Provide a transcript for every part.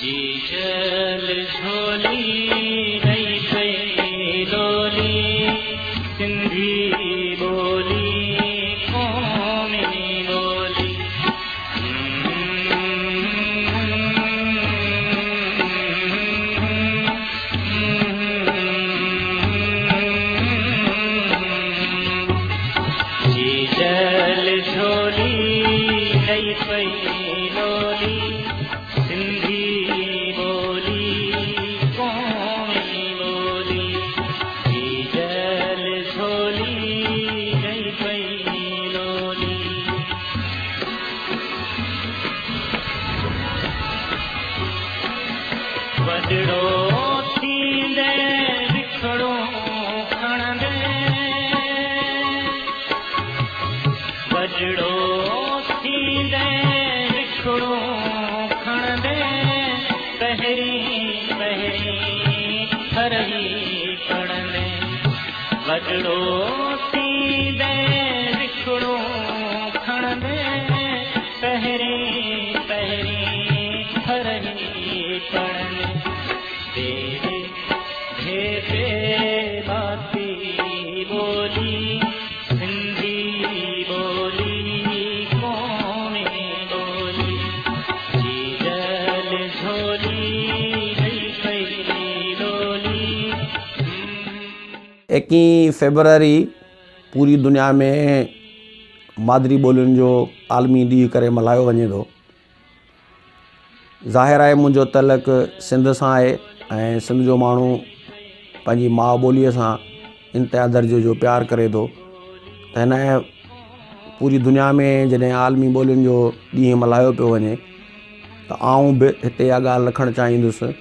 चल झोली नहीं पई लोली सिंधी बोली कौमी बोली चल झोली नहीं पई लोली वजड़ो थींदे विछड़ो खणंदे वजड़ो थींदे विछड़ो खणंदे पहिरीं पहिरीं हरही खणंदे वजड़ो थींदे विछड़ो खणंदे पहिरीं पहिरीं हरही खणंदे तेरे भेपे बाती बोली सिंधी बोली कौमी बोली चल झोली नहीं पई लोली 21 फरवरी पूरी दुनिया में मादरी ॿोलियुनि जो आलमी ॾींहुं करे मल्हायो वञे थो। ज़ाहिर आहे मुंहिंजो तलक सिंध सां आहे ऐं सिंध जो माण्हू पंहिंजी माउ ॿोलीअ सां इंतिहा दर्जे जो प्यारु करे थो। त हिन पूरी दुनिया में जॾहिं आलमी ॿोलियुनि जो ॾींहुं मल्हायो पियो वञे त आऊं बि हिते इहा ॻाल्हि रखणु चाहींदुसि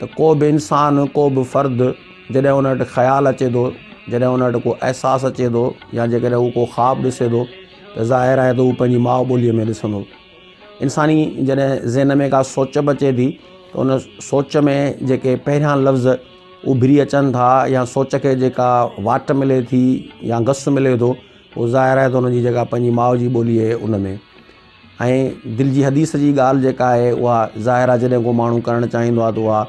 त को बि इंसानु को बि फ़र्दु जॾहिं उन वटि ख़्यालु अचे थो, जॾहिं उन वटि को अहसासु अचे थो या जेकॾहिं हू को ख़्वाबु ॾिसे थो त ज़ाहिर आहे त हू पंहिंजी माउ ॿोलीअ में ॾिसंदो। इंसानी जॾहिं ज़हन में का सोच बि अचे थी त उन सोच में जेके पहिरियां लफ़्ज़ उभरी अचनि था या सोच खे जेका वाट मिले थी या घस मिले थो उहो ज़ाहिर आहे त उनजी जेका पंहिंजी माउ जी ॿोली आहे उन में। ऐं दिलि जी हदीस जी ॻाल्हि जेका आहे उहा ज़ाहिर आहे जॾहिं को माण्हू करणु चाहींदो आहे त उहा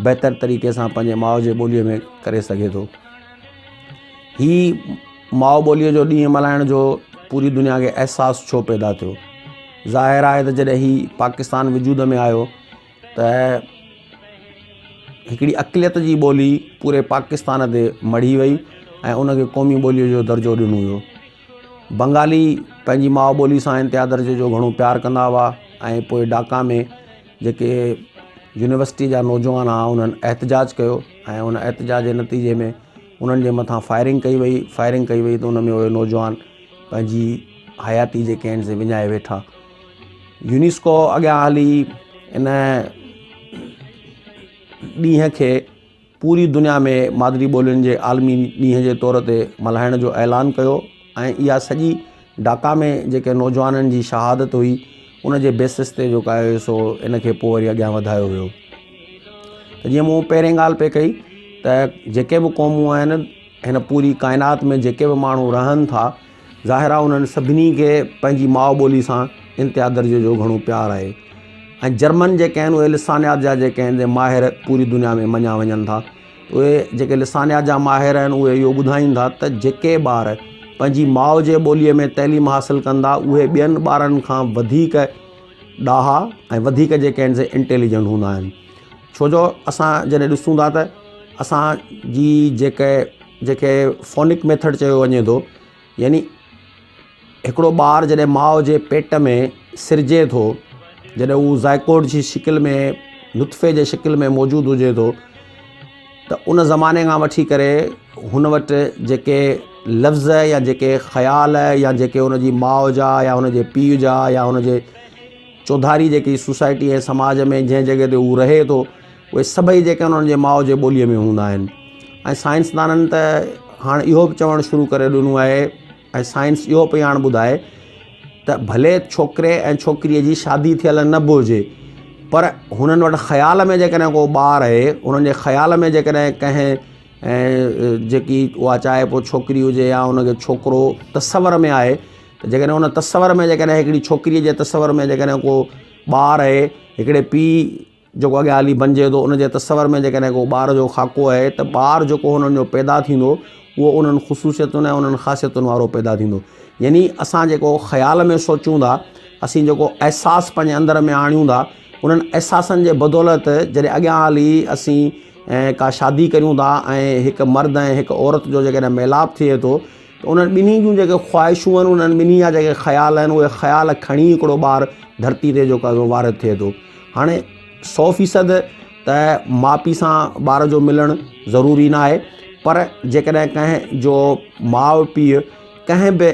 बहितर तरीक़े सां पंहिंजे माउ जे ॿोलीअ में करे सघे थो। ही माउ ॿोलीअ जो ॾींहुं मल्हाइण जो पूरी दुनिया खे अहसासु छो पैदा थियो? ज़ाहिर आहे त जॾहिं ही पाकिस्तान वजूद में आयो त हिकिड़ी अक़लियत जी ॿोली पूरे पाकिस्तान ते मढ़ी वई ऐं उनखे क़ौमी ॿोलीअ जो दर्जो ॾिनो हुयो। बंगाली पंहिंजी माउ ॿोली सां इंतिहा दर्जे जो घणो प्यारु कंदा हुआ ऐं पोइ ढाका में जेके यूनिवर्सिटी जा नौजवान हुआ उन्हनि एहतजाज कयो ऐं उन एहतजाज जे नतीजे में उन्हनि जे मथां फायरिंग कई वई त उन में उहे नौजवान पंहिंजी हयाती जेके आहिनि से विञाए वेठा। यूनेस्को अॻियां हली इन ॾींहं खे पूरी दुनिया में मादरी ॿोलियुनि जे आलमी ॾींहं जे तौर ते मल्हाइण जो ऐलान कयो ऐं इहा सॼी ढाका में जेके नौजवाननि जी शहादत हुई उन जे बेसिस ते जेको आहे सो इनखे पोइ वरी अॻियां वधायो वियो। त जीअं मूं पहिरें ॻाल्हि पे कई त जेके बि क़ौमूं आहिनि हिन पूरी काइनात में जेके बि माण्हू रहनि था ज़ाहिर आहे उन्हनि सभिनी खे पंहिंजी माउ ॿोली सां इंतिहा दर्जे जो घणो प्यारु आहे। ऐं जर्मन जेके आहिनि उहे लिसानियात जा जेके आहिनि माहिर पूरी दुनिया में मञा वञनि था। उहे जेके लिसानियात जा माहिर आहिनि उहे इहो ॿुधाइनि था त जेके ॿार पंहिंजी माउ जे ॿोलीअ में तइलीम हासिलु कंदा उहे ॿियनि ॿारनि खां वधीक ॾाहा ऐं वधीक जेके आहिनि से इंटेलिजेंट हूंदा आहिनि। छो जो असां जॾहिं ॾिसूं था त असांजी जेके फोनिक मेथड चयो वञे थो, यानी हिकिड़ो ॿारु जॾहिं माउ जे पेट में सिरजे थो, जॾहिं हू ज़ाइकोट जी शिकिल में नुतफ़े जे शिकिल में मौजूदु हुजे थो त उन ज़माने खां वठी करे हुन वटि जेके लफ़्ज़ या जेके ख़्याल या जेके हुनजी माउ जा या हुनजे पीउ जा या हुनजे चौधारी जेकी सोसाइटी ऐं समाज में जंहिं जॻह ते हू रहे थो उहे सभई जेके उन्हनि जे माउ जे ॿोलीअ में हूंदा आहिनि। ऐं साइंसदाननि त हाणे इहो बि चवणु शुरू करे ॾिनो आहे ऐं साइंस इहो पई हाणे ॿुधाए त भले छोकिरे ऐं छोकिरीअ जी शादी थियल न बि हुजे पर हुननि वटि ख़्याल में जेकॾहिं को ॿारु आहे उन्हनि जे ख़्याल में जेकॾहिं कंहिं जेकी उहा चाहे पोइ छोकिरी हुजे या हुनखे छोकिरो तसवर में आहे त जेकॾहिं हुन तसवर में जेकॾहिं हिकिड़ी छोकिरीअ जे तसवर में जेकॾहिं को ॿारु आहे हिकिड़े पीउ जेको अॻियां हली बणिजे थो, उनजे तसवर में जेकॾहिं को ॿार जो खाको आहे त ॿारु जेको हुननि जो पैदा थींदो उहो उन्हनि ख़ुसूसियतुनि ऐं उन्हनि ख़ासियतुनि वारो पैदा थींदो। यानी असां जेको ख़्याल में सोचूं था, असीं जेको अहसासु पंहिंजे अंदर में आणियूं था, उन्हनि अहसासनि जे बदौलत जॾहिं अॻियां हली असीं का शादी करियूं था ऐं हिकु मर्द ऐं हिकु औरत जो जेकॾहिं मेलाप थिए थो त उन्हनि ॿिन्ही जूं जेके ख़्वाहिशूं आहिनि, उन्हनि ॿिन्ही जा जेके ख़्याल आहिनि, उहे ख़्याल खणी हिकिड़ो ॿारु धरती ते जेको वारिद थिए थो। हाणे 100% त माउ पीउ सां ॿार जो मिलणु ज़रूरी न आहे, पर जेकॾहिं कंहिं जो माउ पीउ कंहिं बि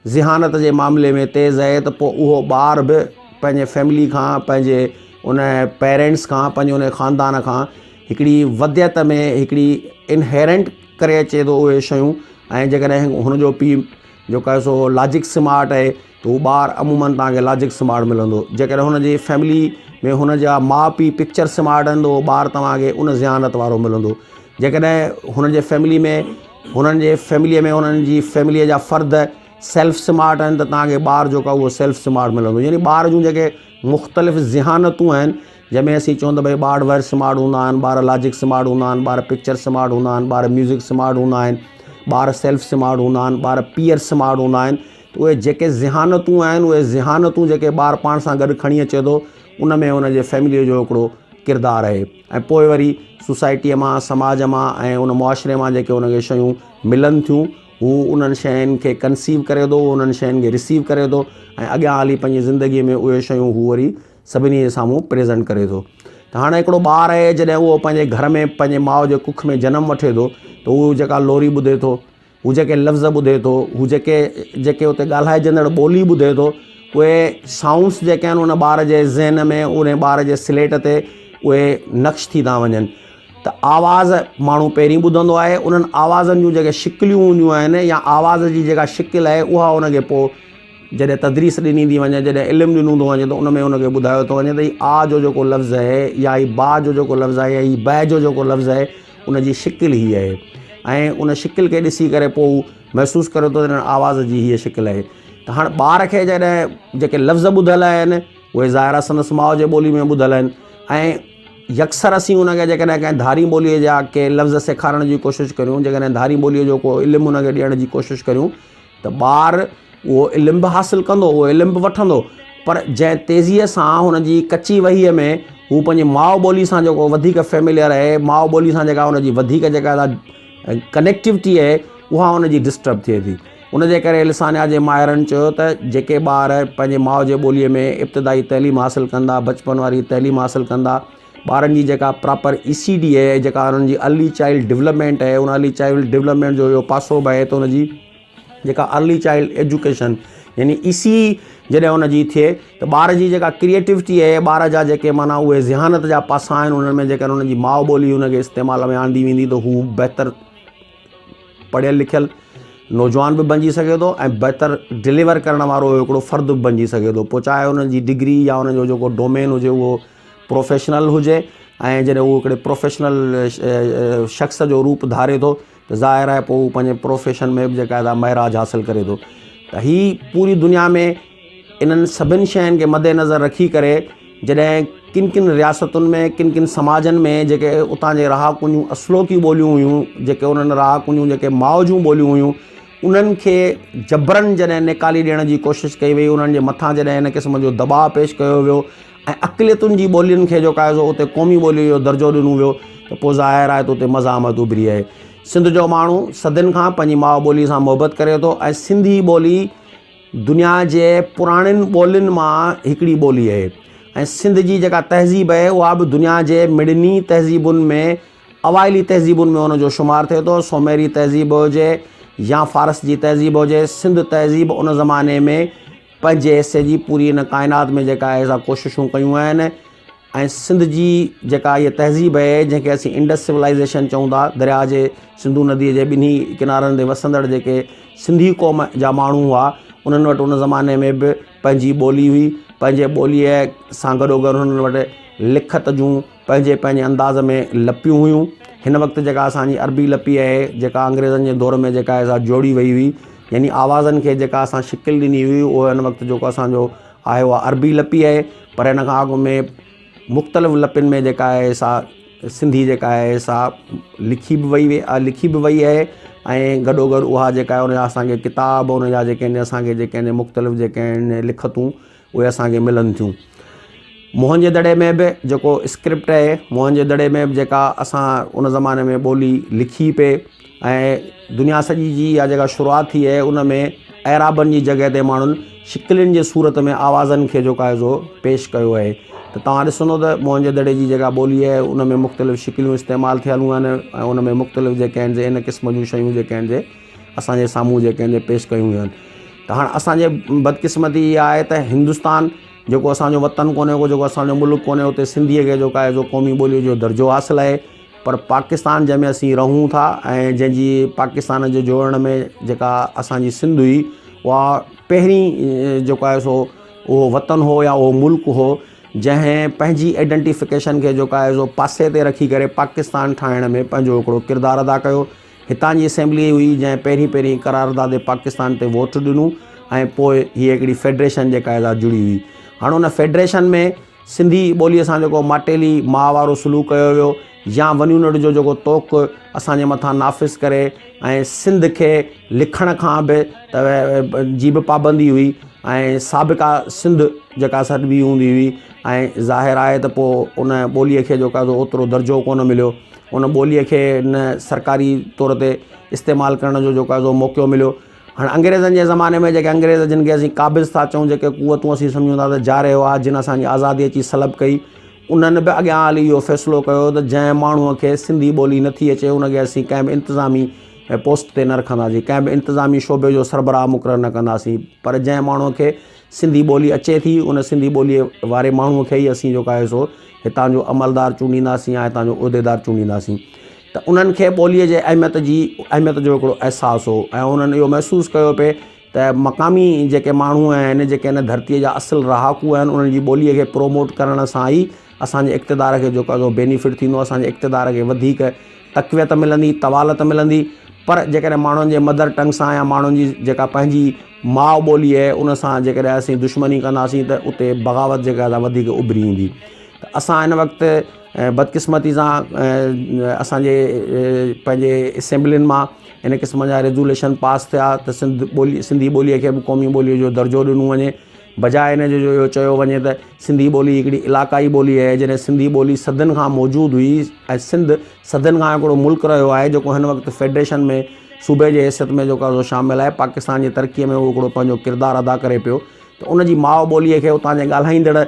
ज़हानत जे मामले में तेज़ आहे त पोइ उहो ॿार बि पंहिंजे फैमिली खां, पंहिंजे उन पेरेंट्स खां, पंहिंजे उन ख़ानदान खां हिकिड़ी वधियत में हिकिड़ी इनहेरेंट करे अचे थो उहे शयूं। ऐं जेकॾहिं हुनजो पीउ जेको आहे सो लॉजिक स्मार्ट आहे त उहो ॿारु अमूमन तव्हांखे लॉजिक स्मार्ट मिलंदो। जेकॾहिं हुनजी फैमिली में हुनजा माउ पीउ पिक्चर स्मार्ट आहिनि त उहो ॿारु तव्हांखे उन ज़हानत वारो मिलंदो। जेकॾहिं हुनजे फैमिलीअ में हुननि जी फैमिलीअ जा फ़र्द सेल्फ स्मार्ट आहिनि त तव्हांखे ॿारु जेको आहे उहो सेल्फ स्मार्ट मिलंदो। यानी ॿार जूं जेके मुख़्तलिफ़ ज़हानतूं आहिनि, जंहिंमें असीं चऊं त भई ॿार वर्ड स्मार्ट हूंदा आहिनि, ॿार लॉजिक स्मार्ट हूंदा आहिनि, ॿार पिक्चर स्मार्ट हूंदा आहिनि, ॿार म्यूज़िक स्मार्ट हूंदा आहिनि, ॿार सेल्फ स्मार्ट हूंदा आहिनि, ॿार पीयर स्मार्ट हूंदा आहिनि। त उहे जेके ज़हानतूं आहिनि, उहे ज़हानतूं जेके ॿारु पाण सां गॾु खणी अचे थो, उन में हुनजे फैमिलीअ जो हिकिड़ो किरदारु आहे। ऐं पोइ वरी सोसाइटीअ मां, समाज मां ऐं उन मुआशिरे मां जेके उनखे शयूं मिलनि थियूं, हू उन्हनि शयुनि खे कंसीव करे थो, उन्हनि शयुनि खे रिसीव करे थो ऐं अॻियां हली पंहिंजी ज़िंदगीअ में उहे शयूं हू वरी सभिनी जे साम्हूं प्रेज़ेंट करे थो। त हाणे हिकिड़ो ॿारु आहे, जॾहिं उहो पंहिंजे घर में पंहिंजे माउ जे कुख में जनमु वठे थो त उहो जेका लोरी ॿुधे थो, हू जेके लफ़्ज़ ॿुधे थो, हू जेके उते ॻाल्हाइजंदड़ ॿोली ॿुधे थो, उहे साउंड्स जेके आहिनि उन ॿार जे ज़हन में, उन ॿार जे स्लेट ते उहे नक्श थी था वञनि। त आवाज़ माण्हू पहिरीं ॿुधंदो आहे, उन्हनि आवाज़नि जूं जेके शिकिलियूं हूंदियूं आहिनि या आवाज़ जी जेका शिकिल आहे उहा उनखे पोइ जॾहिं तदरीस ॾिनी थी वञे, जॾहिं इल्मु ॾिनो थो वञे त उन में उनखे ॿुधायो थो वञे त हीउ आ जो जेको लफ़्ज़ आहे या हीउ बा जो जेको लफ़्ज़ आहे या हीउ बै जो जेको लफ़्ज़ आहे, उनजी शिकिल हीअ आहे। ऐं उन शिकिल खे ॾिसी करे पोइ महसूसु करे थो त हिन आवाज़ जी हीअ शिकिल आहे। त हाणे ॿार खे जॾहिं जेके लफ़्ज़ ॿुधल आहिनि उहे ज़ाहिर आहे संदसि माउ जे ॿोली में ॿुधल आहिनि, ऐं यकसर असीं उनखे जेकॾहिं कंहिं धारी ॿोलीअ जा के लफ़्ज़ सेखारण जी कोशिशि करियूं, जेकॾहिं धारी ॿोलीअ जो को इल्मु उनखे ॾियण जी कोशिशि करियूं त ॿारु उहो इल्मु बि हासिलु कंदो, उहो इल्मु बि वठंदो, पर जंहिं तेज़ीअ सां हुनजी कची वहीअ में हू पंहिंजी माउ ॿोली सां जेको वधीक फैमिलियर आहे, माउ ॿोली सां जेका हुनजी वधीक जेका कनेक्टिविटी आहे, उहा हुनजी डिस्टर्ब थिए थी। उनजे करे लिसानिया जे माहिरनि चयो त जेके ॿार पंहिंजे माउ जे ॿोलीअ में इब्तिदाई तइलीम हासिलु कंदा, बचपन वारी तइलीम हासिलु कंदा, ॿारनि जी जेका प्रॉपर ECD आहे, जेका हुननि जी अर्ली चाइल्ड डेवलपमेंट आहे, उन अर्ली चाइल्ड डेवलपमेंट जो इहो पासो बि आहे त हुनजी जेका अर्ली चाइल्ड एजुकेशन यानी EC जॾहिं हुनजी थिए त ॿार जी जेका क्रिएटिविटी आहे, ॿार जा जेके माना उहे ज़हानत जा पासा आहिनि, उन्हनि में जेकर हुनजी माउ ॿोली हुनखे इस्तेमाल में आंदी वेंदी त हू बहितर पढ़ियल लिखियल नौजवान बि बणिजी सघे थो ऐं बहितर डिलीवर करण वारो हिकिड़ो फ़र्द बि बणिजी सघे थो। पोइ चाहे हुनजी डिग्री या हुनजो जेको डोमेन हुजे उहो प्रोफेशनल हुजे, ऐं जॾहिं उहो हिकिड़े प्रोफेशनल शख़्स जो रूप धारे थो त ज़ाहिर आहे पोइ हू पंहिंजे प्रोफेशन में बि जेका आहे महराज हासिलु करे थो। त हीअ पूरी दुनिया में इन्हनि सभिनि शयुनि खे मद्देनज़र रखी करे जॾहिं किन किन रियासतुनि में, किन किन समाजनि में जेके उतां जे रहाकुनि जूं असलोकी ॿोलियूं हुयूं, जेके उन्हनि रहाकुनि जूं जेके माउ जूं ॿोलियूं हुयूं, उन्हनि खे जबरन जॾहिं निकाली ॾियण जी कोशिशि कई वई, उन्हनि जे मथां जॾहिं हिन क़िस्म जो दबाव पेश कयो वियो ऐं अक़लियतुनि जी ॿोलियुनि खे जेको आहे सो उते क़ौमी ॿोलीअ जो दर्जो ॾिनो वियो त पोइ ज़ाहिर आहे त उते मज़ामत उभरी आहे। सिंध जो माण्हू सदियुनि खां पंहिंजी माउ ॿोली सां मुहबत करे थो ऐं सिंधी ॿोली दुनिया जे पुराणियुनि ॿोलियुनि मां हिकिड़ी ॿोली आहे ऐं सिंध जी जेका तहज़ीब आहे उहा बि दुनिया जे मिड़नी तहज़ीबुनि में, अवाइली तहज़ीबुनि में हुनजो शुमारु थिए थो। सोमेरी तहज़ीब हुजे या फ़ारस जी तहज़ीब हुजे, सिंध तहज़ीब उन ज़माने में पंहिंजे हिसे जी पूरी इन काइनात में जेका आहे सा कोशिशूं कयूं आहिनि ऐं सिंध जी जेका इहा तहज़ीब आहे, जंहिंखे असीं इंडस सिविलाइज़ेशन चऊं था, दरिया जे सिंधू नदीअ जे ॿिन्ही किनारनि ते वसंदड़ जेके सिंधी क़ौम जा माण्हू हुआ, उन्हनि वटि उन ज़माने में बि पंहिंजी ॿोली हुई। पंहिंजे ॿोलीअ सां गॾोगॾु हुननि वटि लिखत जूं पंहिंजे पंहिंजे अंदाज़ में लपियूं हुयूं। हिन वक़्तु जेका असांजी अरबी लपी आहे, जेका अंग्रेज़नि जे दौर में जेका आहे सा जोड़ी वई हुई, यानी आवाज़नि खे जेका असां शिकिल ॾिनी हुई, उहो हिन वक़्तु जेको असांजो आहे उहा अरबी लपी आहे। पर हिन खां अॻु में मुख़्तलिफ़ लपिन में जेका आहे सा सिंधी जेका आहे सा लिखी बि वई आहे ऐं गॾोगॾु उहा जेका आहे उनजा असांखे किताब उनजा जेके आहिनि असांखे जेके आहिनि मुख़्तलिफ़ जेके आहिनि लिखतूं उहे असांखे मिलनि थियूं। मोहन जे दड़े में बि जेको स्क्रिप्ट आहे मोहन जे दड़े में बि जेका असां उन ज़माने में ॿोली लिखी पे ऐं दुनिया सॼी जी इहा जेका शुरूआति थी आहे उन में एराबनि जी जॻह ते माण्हुनि शिकिलियुनि जे सूरत में आवाज़नि खे जेको आहे सो पेश कयो आहे। त तव्हां ॾिसंदो त मोहन जे दड़े जी जेका ॿोली आहे उन में मुख़्तलिफ़ शिकिलियूं इस्तेमालु थियलूं आहिनि ऐं उन में मुख़्तलिफ़ जेके आहिनि इन क़िस्म जूं शयूं जेके आहिनि असांजे साम्हूं जेके आहिनि पेश कयूं वियूं आहिनि। त हाणे असांजे बदकिस्मती इहा आहे त हिंदुस्तान जेको असांजो वतन कोन्हे को जेको असांजो मुल्क कोन्हे उते सिंधीअ खे जेको आहे सो क़ौमी ॿोलीअ जो दर्जो हासिलु आहे। पर पाकिस्तान जंहिंमें असीं रहूं था ऐं जंहिंजी पाकिस्तान जे जोड़ण में जेका असांजी सिंध हुई उहा पहिरीं जेको आहे सो उहो वतन हो या उहो मुल्क हो जंहिं पंहिंजी आइडेंटिफिकेशन खे जेको आहे सो पासे ते रखी करे पाकिस्तान ठाहिण में पंहिंजो हिकिड़ो किरदारु अदा कयो। हितां जी असेंबली हुई जंहिं पहिरीं करारदादे पाकिस्तान ते वोट ॾिनूं ऐं पोइ हीअ हिकिड़ी फेडरेशन जेका आहे जुड़ी हुई। हाणे उन फेडरेशन में सिंधी ॿोलीअ सां जेको माटेली मां वारो सलूक कयो वियो या वञूं जो जेको तोक असांजे मथां नाफ़िज़ करे ऐं सिंध खे लिखण खां बि जी बि पाबंदी हुई ऐं साबिक़ा सिंध जेका सॾिबी हूंदी हुई ऐं ज़ाहिर आहे त पोइ उन ॿोलीअ खे जेको आहे ओतिरो दर्जो कोन मिलियो। उन ॿोलीअ खे न सरकारी तौर ते इस्तेमालु करण जो जेको आहे मौक़ो मिलियो। हाणे अंग्रेज़नि जे ज़माने में जेके अंग्रेज़ जिन खे असीं क़ाबिज़ था चऊं जेके क़ुवतूं असीं सम्झूं था त जारे हुआ जिन असांजी आज़ादी अची सलब कई उन्हनि बि अॻियां हली इहो फ़ैसिलो कयो त जंहिं माण्हूअ खे सिंधी ॿोली नथी अचे उनखे असीं कंहिं बि इंतिज़ामी पोस्ट ते न रखंदासीं कंहिं बि इंतिज़ामी शोबे जो सरबराह मुक़ररु न कंदासीं। पर जंहिं माण्हूअ खे सिंधी ॿोली अचे थी उन सिंधी ॿोलीअ वारे माण्हूअ खे ई असीं जेको आहे सो हितां जो अमलदार चूंडींदासीं या हितां जो उहिदेदार चूंडींदासीं। त उन्हनि खे ॿोलीअ जे अहमियत जो हिकिड़ो अहसासु हो ऐं उन्हनि इहो महसूसु कयो पिए त मक़ामी जेके माण्हू आहिनि जेके हिन धरतीअ जा असुलु रहाकू आहिनि उन्हनि जी ॿोलीअ खे प्रोमोट करण सां ई असांजे इक़्तिदार खे जेको आहे बेनिफिट थींदो असांजे इक़्तिदार खे वधीक तक़वियत मिलंदी तवालत मिलंदी। पर जेकॾहिं माण्हुनि जे मदर टंग सां या माण्हुनि जी जेका पंहिंजी माउ ॿोली आहे उन सां जेकॾहिं असीं दुश्मनी कंदासीं त उते बग़ावत जेका आहे वधीक उभरी ईंदी। त असां हिन वक़्तु बदकिस्मती सां असांजे पंहिंजे असेंबलियुनि मां इन क़िस्म जा रेज़ोल्यूशन पास थिया त सिंधी ॿोलीअ खे बि क़ौमी ॿोलीअ जो दर्जो ॾिनो वञे। बजाए इन जो इहो चयो वञे त सिंधी ॿोली हिकिड़ी इलाक़ाई ॿोली आहे। जॾहिं सिंधी ॿोली सदियुनि खां मौजूदु हुई ऐं सिंध सदियुनि खां हिकिड़ो मुल्क रहियो आहे जेको हिन वक़्तु फेडरेशन में सूबे जे हैसियत में जेको आहे शामिलु आहे पाकिस्तान जी तरक़ीअ में उहो हिकिड़ो पंहिंजो किरदारु अदा करे पियो। त उनजी माउ ॿोलीअ खे उतां जे ॻाल्हाईंदड़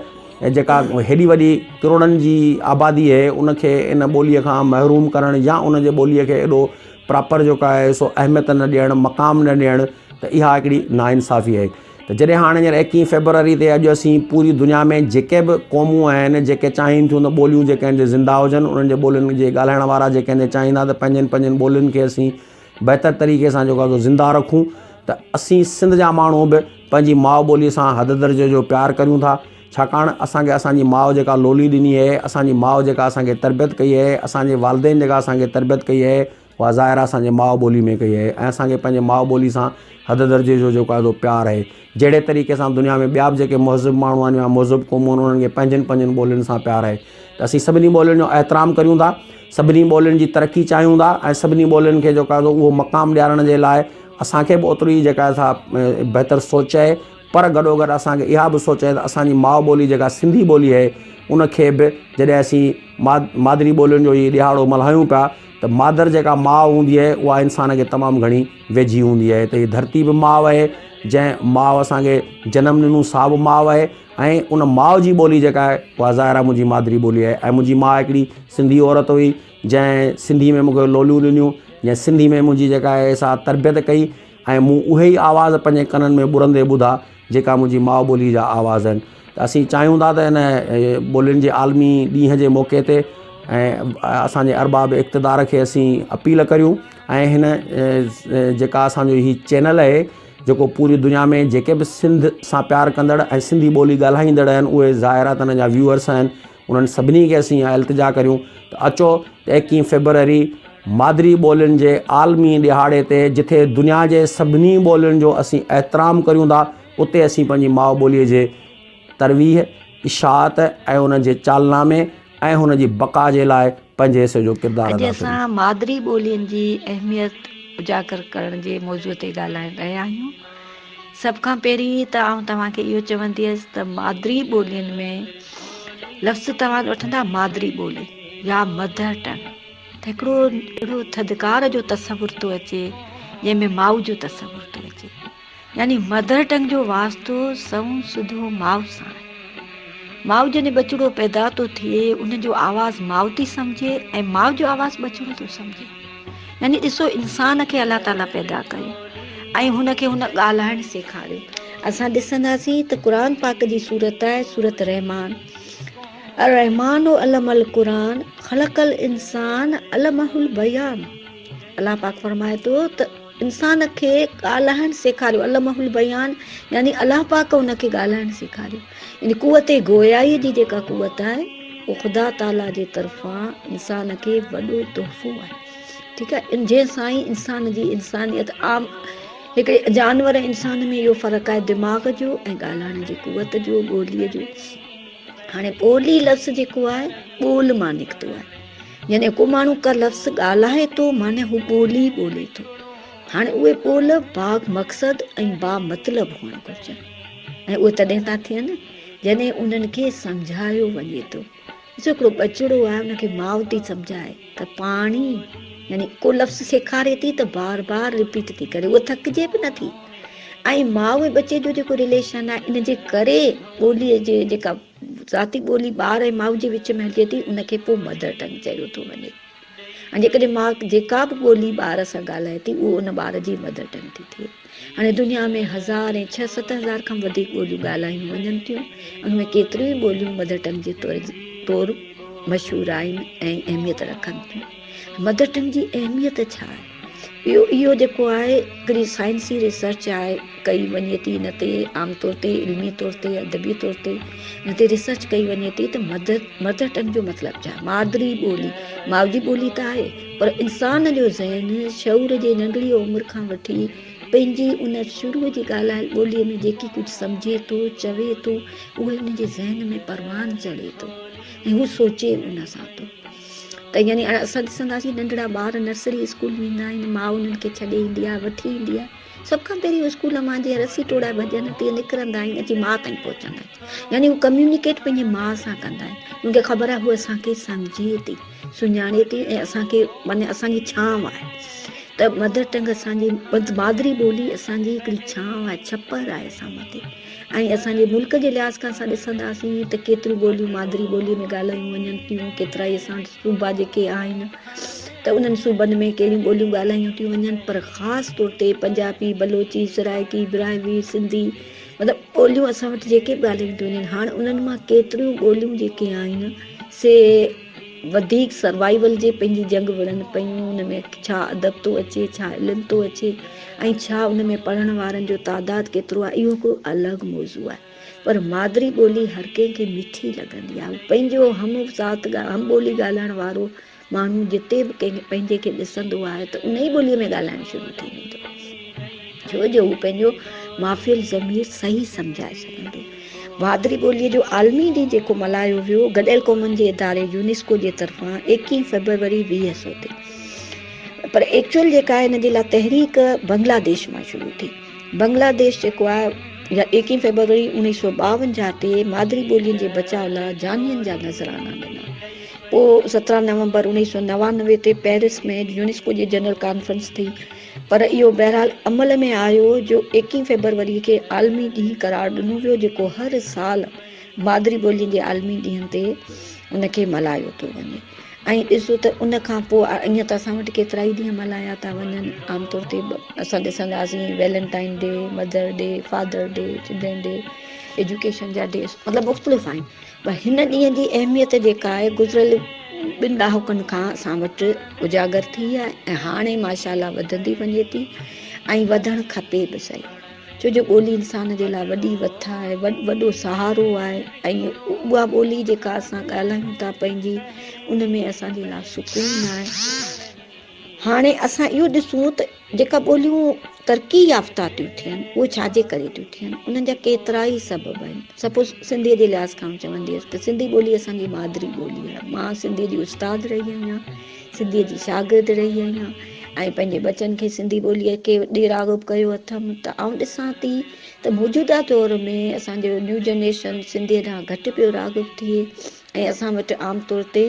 जेका हेॾी वॾी किरोड़नि जी आबादी आहे उनखे इन ॿोलीअ खां महरूम करणु या उनजे ॿोलीअ खे एॾो प्रॉपर जेको आहे सो अहमियत न ॾियणु मक़ाम न ॾियणु त इहा हिकिड़ी नाइंसाफ़ी आहे। त जॾहिं हाणे हींअर 21 फेबरवरी ते अॼु असीं पूरी दुनिया में जेके बि क़ौमूं आहिनि जेके चाहिनि थियूं त ॿोलियूं जेके आहिनि ज़िंदा हुजनि उन्हनि जे ॿोलियुनि जे ॻाल्हाइण वारा जेके आहिनि चाहींदा त पंहिंजनि ॿोलियुनि खे असीं बहितर तरीक़े सां जेको आहे ज़िंदा रखूं। त असीं सिंध जा माण्हू बि पंहिंजी माउ ॿोलीअ सां हद दर्जे जो प्यारु करियूं था छाकाणि असांखे असांजी माउ जेका लोली ॾिनी आहे असांजी माउ जेका असांखे तरबियत कई आहे असांजे वालदेन जेका असांखे तरबियत कई आहे उहा ज़ाहिर आहे असांजे माउ ॿोली में कई आहे ऐं असांखे पंहिंजे माउ ॿोली सां हद दर्जे जो जेको आहे प्यारु आहे। जहिड़े तरीक़े सां दुनिया में ॿिया बि जेके महज़िब माण्हू आहिनि या महज़िब क़ौमूं आहिनि उन्हनि खे पंहिंजनि ॿोलियुनि सां प्यारु आहे। त असीं सभिनी ॿोलियुनि जो एतिराम करियूं था सभिनी ॿोलियुनि जी तरक़ी चाहियूं था ऐं सभिनी ॿोलियुनि खे जेको आहे उहो मक़ाम ॾियारण जे लाइ असांखे बि ओतिरी जेका आहे बहितर सोच आहे। पर गॾोगॾु असांखे इहा बि सोच आहे त असांजी माउ ॿोली जेका सिंधी ॿोली आहे उनखे बि जॾहिं असीं मादरी ॿोलियुनि जो इहो ॾिहाड़ो मल्हायूं पिया त मादर जेका माउ हूंदी आहे उहा इंसान खे तमामु घणी वेझी हूंदी आहे। त हीअ धरती बि माउ आहे जंहिं माउ असांखे जनमु ॾिनो सा बि माउ आहे ऐं उन माउ जी ॿोली जेका आहे उहा ज़ाहिर आहे मुंहिंजी मादरी ॿोली आहे। ऐं मुंहिंजी माउ हिकिड़ी सिंधी औरत हुई जंहिं सिंधी में मूंखे लोलियूं ॾिनियूं जंहिं सिंधी में मुंहिंजी जेका आहे सा तरबियत कई ऐं मूं उहे ई आवाज़ पंहिंजे कननि में ॿुरंदे ॿुधा जेका मुंहिंजी माउ ॿोली जा आवाज़ आहिनि। त असीं चाहियूं था त हिन ॿोलियुनि जे आलमी ॾींहं जे मौक़े ते ऐं असांजे अरबाब इक़्तिदार खे असीं अपील करियूं ऐं हिन जेका असांजो हीउ चैनल आहे जेको पूरी दुनिया में जेके बि सिंध सां प्यारु कंदड़ ऐं सिंधी ॿोली ॻाल्हाईंदड़ आहिनि उहे ज़ाहिर आहे त हिन जा व्यूअर्स आहिनि उन्हनि सभिनी खे असीं इल्तिजा करियूं त अचो त 21 फेबरवरी मादरी ॿोलियुनि जे आलमी ॾिहाड़े ते जिथे दुनिया जे सभिनी ॿोलियुनि जो असीं एतिराम करियूं था उते असीं पंहिंजी माउ ॿोलीअ जे तरवीह इशाअत ऐं उन जे चालनामे ऐं हुन जी बका जे लाइ पंहिंजे हिसे जो किरदारु अॼु अदा असां कयूं। मादरी ॿोलियुनि जी अहमियत उजागर करण जे मौज़ूअ ते ॻाल्हाए रहिया आहियूं। सभ खां पहिरीं त आउं तव्हांखे इहो चवंदी हुअसि त मादरी ॿोलियुनि में लफ़्ज़ तव्हां वठंदा मादरी ॿोली या मदर टंग, त हिकिड़ो अहिड़ो थधिकार जो तसवुर थो अचे जंहिंमें माउ जो तसवुर थो अचे। यानी मदर टंग जो वास्तो सऊं सिधो माउ सां आहे। माउ जॾहिं बचिड़ो पैदा थो थिए उनजो आवाज़ु माउ थी सम्झे ऐं माउ जो आवाज़ु बचिड़ो थो सम्झे। यानी ॾिसो, इंसान खे अलाह ताला पैदा कयो ऐं हुनखे हुन ॻाल्हाइणु सेखारियो। असां ॾिसंदासीं त क़ुर पाक जी सूरत आहे सूरत रहमान। रहमान अलमल क़ुरान ख़लक़ल इंसान अलमहुल बयान। अलाह पाक फरमाए थो त इंसान खे ॻाल्हाइणु सेखारियो, अलमहुल बयान यानी अलाह पाक हुनखे ॻाल्हाइणु सेखारियो। यानी कुवत गोयाई जी जेका कुवत आहे उहो ख़ुदा ताला जे तरफ़ां इंसान खे वॾो तोहफ़ो आहे। ठीकु आहे, जंहिंसां ई इंसान जी इंसानियत आम हिकिड़े जानवर इंसान में इहो फ़र्क़ु आहे दिमाग़ जो ऐं ॻाल्हाइण जी कुवत जो, ॿोलीअ जो। हाणे ॿोली लफ़्ज़ जेको आहे ॿोल मां निकितो आहे। यानी को माण्हू का लफ़्ज़ ॻाल्हाए थो माने हू ॿोली ॿोले थो। हाणे उहे ॿोल बाग मक़सद ऐं बा मतिलबु हुअणु घुरिजनि ऐं उहे तॾहिं था थियनि जॾहिं उन्हनि खे सम्झायो वञे थो। ॾिसो, हिकिड़ो बचिड़ो आहे उनखे माउ थी सम्झाए त पाणी, यानी को लफ़्ज़ सेखारे थी त बार बार रिपीट थी करे, उहा थकिजे बि नथी। ऐं माउ ऐं बचे जो जेको रिलेशन आहे इन जे करे ॿोलीअ जे जेका ज़ाती ॿोली ॿार ऐं माउ जे विच में हलिजे थी उनखे पोइ मदर टंग चयो थो वञे। ऐं जेकॾहिं माउ जेका बि ॿोली ॿार सां ॻाल्हाए थी उहो उन ॿार जी मदर टंग थी थिए। हाणे दुनिया में 1000 ऐं 6-7 हज़ार खां वधीक ॿोलियूं ॻाल्हायूं वञनि थियूं। उनमें केतिरियूं ई ॿोलियूं मदर टंग जे तौरु मशहूरु आहिनि ऐं अहमियत रखनि थियूं। मदर टंग जी अहमियत छा आहे? इहो जेको आहे हिकिड़ी साइंसी रिसर्च आहे, कई वञे थी हिन ते आमतौर ते इल्मी तौर ते अदबी तौर ते हिन ते रिसर्च कई वञे थी त मदर टंग जो मतिलबु छा आहे। मादरी ॿोली, माउ जी ॿोली त आहे, पर इंसान जो ज़हन शऊर जे नंढड़ी उमिरि खां वठी पंहिंजी उन शुरूअ जी ॻाल्हाइल ॿोलीअ में जेकी कुझु सम्झे थो चवे थो उहे उन जे ज़हन में परवान चढ़े थो ऐं हू सोचे उन सां थो। त यानी असां ॾिसंदासीं नंढड़ा ॿार नर्सरी स्कूल वेंदा आहिनि, माउ उन्हनि खे छॾे ईंदी आहे, वठी ईंदी आहे। सभ खां पहिरीं स्कूल मां जीअं रसी टोड़ा भॼन ते निकिरंदा आहिनि, अची माउ ताईं पहुचंदा आहिनि। यानी हू कम्यूनिकेट पंहिंजी माउ सां कंदा आहिनि। उनखे ख़बर आहे हू असांखे सम्झे थी, सुञाणे थी ऐं असांखे माने असांजी छांव आहे। त मदर टंग असांजी मादरी ॿोली असांजी हिकिड़ी छांव आहे, छपर आहे असां मथे। ऐं असांजे मुल्क जे लिहाज़ खां असां ॾिसंदासीं त केतिरियूं ॿोलियूं मादरी ॿोलीअ में ॻाल्हायूं वञनि थियूं, केतिरा ई असां सूबा जेके आहिनि त उन्हनि सूबनि में कहिड़ियूं ॿोलियूं ॻाल्हायूं थियूं वञनि, पर ख़ासि तौर ते पंजाबी, बलोची, सराइकी, ब्राहिमी, सिंधी, मतिलबु ॿोलियूं असां वटि जेके बि ॻाल्हायूं थियूं वञनि। हाणे उन्हनि मां केतिरियूं ॿोलियूं जेके आहिनि से वधीक सर्वाइवल जे पंहिंजी जंग विढ़नि पियूं। उन में छा अदब थो अचे, छा इल्मु थो अचे ऐं छा उन में पढ़ण वारनि जो तादादु केतिरो आहे, इहो को अलॻि मौज़ू आहे। पर मादरी ॿोली हर कंहिंखे मिठी लॻंदी आहे। पंहिंजो हम ॿोली ॻाल्हाइण वारो माण्हू जिते बि कंहिं पंहिंजे खे ॾिसंदो आहे त उन ई ॿोलीअ में ॻाल्हाइणु शुरू थी वेंदो, छो जो हू पंहिंजो माफ़ियल ज़मीर सही सम्झाए सघंदो। मादरी ॿोलीअ जो आलमी ॾींहुं जेको मल्हायो वियो गॾियल क़ौमुनि जे इदारे यूनेस्को जे तरफ़ां 21 फरवरी 2000 ते, पर एक्चुअल जेका आहे हिन जे लाइ तहरीक बांग्लादेश मां शुरू थी। बांग्लादेश जेको आहे 21 फरवरी 1952 ते मादरी ॿोलियुनि जे बचाव लाइ जानियुनि जा नज़राना ॾिना। पोइ 17 नवंबर 1999 ते पेरिस में यूनेस्को जी जनरल कॉन्फ्रेंस थी, पर इहो बहरहाल अमल में आयो जो 21 फरवरी खे आलमी ॾींहुं करार ॾिनो वियो, जेको हर साल मादरी ॿोलियुनि जे आलमी ॾींहं ते उनखे मल्हायो थो वञे। ऐं ॾिसो त उन खां पोइ ईअं त असां वटि केतिरा ई ॾींहं मल्हाया था वञनि। आमतौर ते असां ॾिसंदासीं Valentine day, mother day, father day, children day, education जा डे, मतिलबु मुख़्तलिफ़ आहिनि। पर हिन ॾींहं जी अहमियत जेका आहे गुज़िरियल 2 ॾहाकनि खां असां वटि उजागर थी आहे ऐं हाणे माशाअल्लाह वधंदी वञे थी ऐं वधणु खपे बि सही, छो जो ॿोली इंसान जे लाइ वॾी वथ आहे, वॾो सहारो आहे। ऐं उहा ॿोली जेका असां ॻाल्हायूं था पंहिंजी, उन में असांजे लाइ सुकून आहे। हाणे असां इहो ॾिसूं त जेका ॿोलियूं तरक़ी याफ़्ता थियूं थियनि उहे छाजे करे थियूं थियनि, उन्हनि जा केतिरा ई सबब आहिनि। सपोज़ सिंधीअ जे लिहाज़ खां चवंदी हुअसि त सिंधी ॿोली असांजी मादरी ॿोली आहे। मां सिंधीअ जी उस्ताद रही आहियां, सिंधीअ जी शागिर्द रही आहियां ऐं पंहिंजे बचनि खे सिंधी ॿोलीअ खे ॾेरागोप कयो अथमि। त आउं ॾिसां थी त मौजूदा दौर में असांजो न्यू जनरेशन सिंधीअ ॾांहुं घटि पियो रागोप थिए ऐं असां वटि आमतौर ते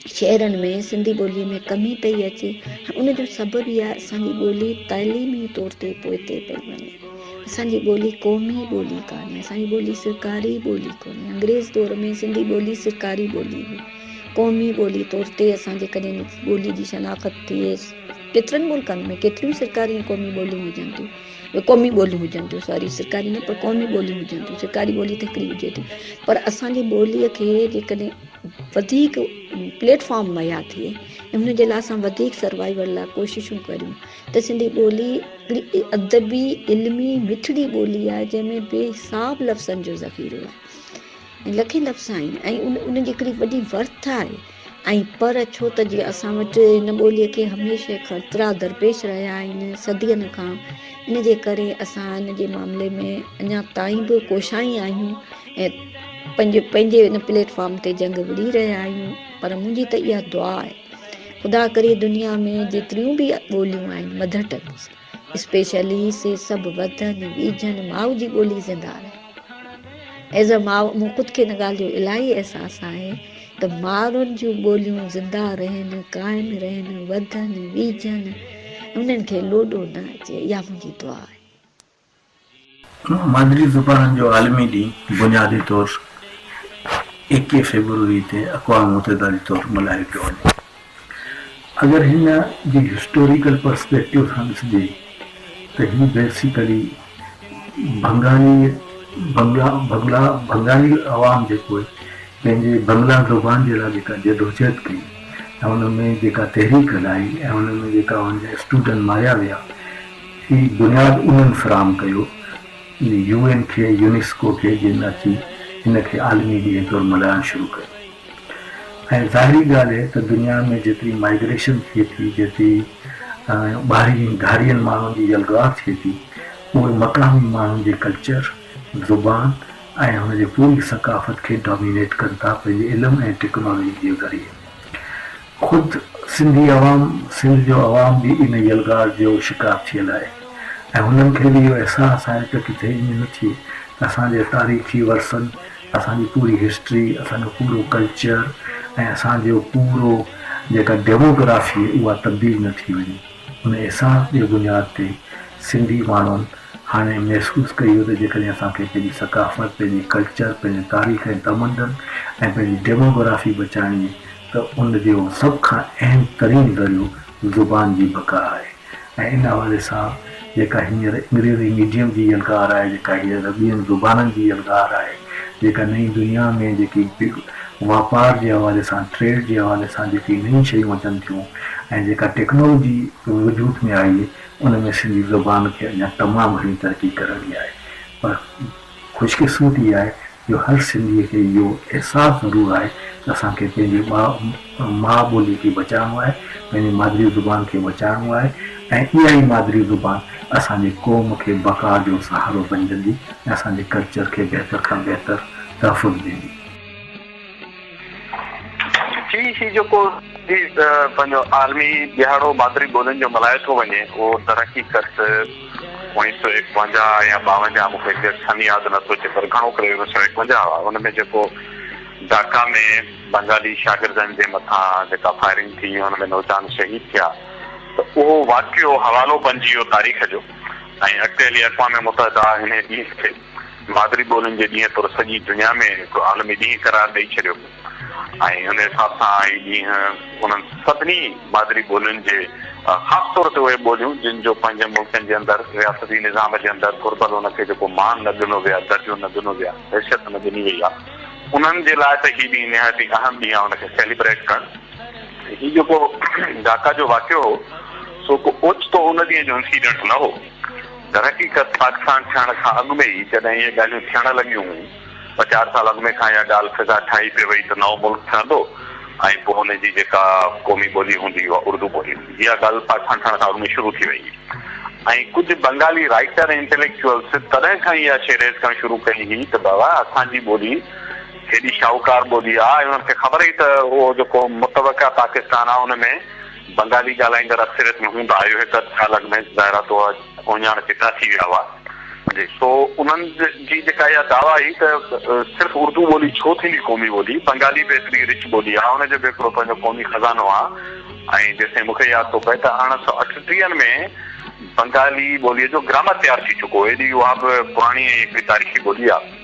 शहरनि में सिंधी ॿोलीअ में कमी पई अचे। उनजो सबबु इहा आहे असांजी ॿोली तइलीमी तौर ते पोइते पई वञे। असांजी ॿोली क़ौमी ॿोली कान्हे, असांजी ॿोली सरकारी ॿोली कोन्हे। अंग्रेज़ दौर में सिंधी ॿोली सरकारी ॿोली हुई, क़ौमी ॿोली तौर ते असांजे कॾहिं ॿोली जी शनाख़त थिए। केतिरनि मुल्कनि में केतिरियूं सरकारी ऐं क़ौमी ॿोलियूं हुजनि थियूं, क़ौमी ॿोलियूं हुजनि थियूं, सॉरी सरकारी न पर क़ौमी ॿोलियूं हुजनि थियूं। सरकारी ॿोली त हिकिड़ी हुजे थी, पर असांजी ॿोलीअ खे जेकॾहिं वधीक प्लेटफॉर्म मुहैया थिए ऐं हुनजे लाइ असां वधीक सर्वाइवल लाइ कोशिशूं करियूं त सिंधी ॿोली हिकिड़ी अदबी इल्मी मिठड़ी ॿोली आहे जंहिंमें बेहिसाब लफ़्ज़नि जो ज़ख़ीरो आहे ऐं लखे लफ़्ज़ आहिनि ऐं उनजी हिकिड़ी वॾी वर्थ आहे। ऐं पर छो त जीअं असां वटि हिन ॿोलीअ खे हमेशह ख़तरा दरपेश रहिया आहिनि सदियुनि खां, इन जे करे असां इन जे मामले में अञा ताईं बि कोशाई आहियूं ऐं पंहिंजे इन प्लेटफॉर्म ते जंग विड़ी रहिया आहियूं। पर मुंहिंजी त इहा दुआ आहे, ख़ुदा करे दुनिया में जेतिरियूं बि ॿोलियूं आहिनि मदर टंग्स स्पेशली से सभु वधनि वीझनि, माउ जी ॿोली ज़िंदा रहे। एज़ अ माउ मूं ख़ुदि खे इन ॻाल्हि जो इलाही अहसासु आहे त माउरुनि जूं ॿोलियूं ज़िंदा रहनि, क़ाइमु रहनि, वधनि वीझनि, उन्हनि खे लोॾो न अचे। इहा मुंहिंजी दुआ आहे। मादरी ज़ुबान जो आलमी ॾींहुं बुनियादी तौर 21 फरवरी ते अक़वाम मुतहिदा जे तौर मल्हायो पियो वञे। अगरि हिन जी हिस्टोरिकल पर्सपेक्टिव सां ॾिसिजे त ही बेसिकली बंगाली अवाम जेको आहे पंहिंजे बंगला ज़ुबान जे लाइ जेका जदोजहद कई ऐं हुन में जेका तहरीक हलाई ऐं हुन में जेका हुनजा स्टूडेंट मारिया विया, ही बुनियादु उन्हनि फ़राहम कयो UN खे यूनेस्को खे जिन अची हिन खे आलमी ॾींहं तौरु मल्हाइणु शुरू कयो। ऐं ज़ाहिरी ॻाल्हि आहे त दुनिया में जेतिरी माइग्रेशन थिए थी, जेतिरी घारियनि माण्हुनि जी यलगार थिए थी, उहे मक़ामी माण्हुनि जे कल्चर, ज़ुबान ऐं हुनजे पूरी सकाफ़त खे डोमिनेट कनि था पंहिंजे इल्मु ऐं टेक्नोलॉजी जे ज़रिए। ख़ुदि सिंध जो अवाम बि इन यलगार जो शिकार थियल आहे ऐं हुननि खे बि इहो अहसासु आहे त किथे ईअं न थिए त असांजे तारीख़ी वरसनि, असांजी पूरी हिस्ट्री, असांजो पूरो कल्चर ऐं असांजो पूरो जेका डेमोग्राफी उहा तब्दील न थी वञे। उन अहसास जे बुनियाद ते सिंधी माण्हुनि हाणे महसूसु कयो त जेकॾहिं असांखे पंहिंजी सकाफ़त, पंहिंजी कल्चर, पंहिंजे तारीख़ ऐं तमदन ऐं पंहिंजी डेमोग्राफी बचाइणी त उनजो सभ खां अहम तरीन ज़रियो ज़ुबान जी बका आहे। ऐं इन हवाले सां जेका हींअर अंग्रेज़ी मीडियम जी यलगार आहे, जेका हींअर ॿियनि ज़ुबाननि जी यलगार आहे, जेका नई दुनिया में जेकी वापार जे हवाले सां, ट्रेड जे हवाले सां जेकी नई शयूं अचनि थियूं ऐं जेका टेक्नोलॉजी वजूद में आई, उन में सिंधी ज़ुबान खे अञा तमामु घणी तरक़ी करणी आहे। पर ख़ुशकिस्मती आहे जो हर सिंधीअ खे इहो अहसासु ज़रूरु आहे त असांखे पंहिंजी माउ ॿोली खे बचाइणो आहे, पंहिंजी मादरी ज़ुबान खे बचाइणो आहे ऐं इहा ई मादरी ज़ुबान असांजे क़ौम खे बका जो सहारो बणिजंदी ऐं असांजे कल्चर खे बहितर खां बहितर तहफ़ुज़ ॾींदी। ही जेको पंहिंजो आलमी ॾिहाड़ो मादरी ॿोलियुनि जो मल्हायो थो वञे, उहो तरक़ी कर 1951 या 52 मूंखे एग्ज़ैक्ट यादि नथो अचे, पर घणो करे 1951 हुआ। हुन में जेको ढाका में बंगाली शागिर्दनि जे मथां जेका फायरिंग थी, हुन में नौजवान शहीद थिया, त उहो वाक़ियो हवालो बणिजी वियो तारीख़ जो ऐं अॻिते हली अक़वाम मुतहिदा हिन ॾींहं खे मादरी ॿोलियुनि जे ॾींहं तौरु सॼी दुनिया में हिकु आलमी ॾींहुं करार ॾेई छॾियो ऐं हुन हिसाब सां हीउ ॾींहुं उन्हनि सभिनी मादरी ॿोलियुनि जे ख़ासि तौर ते उहे ॿोलियूं जिन जो पंहिंजे मुल्कनि जे अंदरि रियासती निज़ाम जे अंदरि घुर्बल हुनखे जेको मान न ॾिनो वियो आहे, दर्जो न ॾिनो वियो आहे, हैसियत न ॾिनी वई आहे, उन्हनि जे लाइ त हीउ ॾींहुं निहायती अहम ॾींहुं आहे हुनखे सेलिब्रेट करणु। हीउ जेको ढाका जो वाक़ियो हो सो को ओचितो उन ॾींहं जो इंसीडेंट न हो। दरहक़ीक़त पाकिस्तान थियण खां अॻु में ई जॾहिं इहे ॻाल्हियूं थियण लॻियूं 50 साल अॻु में खां इहा ॻाल्हि फिज़ा ठाही पई वई त नओं मुल्क ठहंदो ऐं पोइ हुनजी जेका क़ौमी ॿोली हूंदी उहा उर्दू ॿोली हूंदी। इहा ॻाल्हि पाकिस्तान ठहण खां अॻु में शुरू थी वई। ऐं कुझु बंगाली राइटर ऐं इंटेलेक्चुअल्स तॾहिं खां इहा शइ रेज़ करणु शुरू कई हुई त बाबा असांजी ॿोली हेॾी शाहूकार ॿोली आहे ऐं हुननि खे ख़बर ई त उहो जेको मुतवक़ा पाकिस्तान आहे हुन में बंगाली ॻाल्हाईंदड़ अक्सरियत में हूंदा। इहो हिकु साल अॻु में ज़ाहिर आहे तो उञाण चिटा थी विया हुआ। सो उन्हनि जी जेका इहा दावा हुई त सिर्फ़ु उर्दू ॿोली छो थींदी क़ौमी ॿोली, बंगाली बि एतिरी रिच ॿोली आहे, हुनजो बि हिकिड़ो पंहिंजो क़ौमी खज़ानो आहे। ऐं जेसिताईं मूंखे यादि थो पए त 1938 में बंगाली ॿोलीअ जो ग्रामर तयारु थी चुको। हेॾी उहा बि पुराणी ऐं हिकिड़ी तारीख़ी ॿोली आहे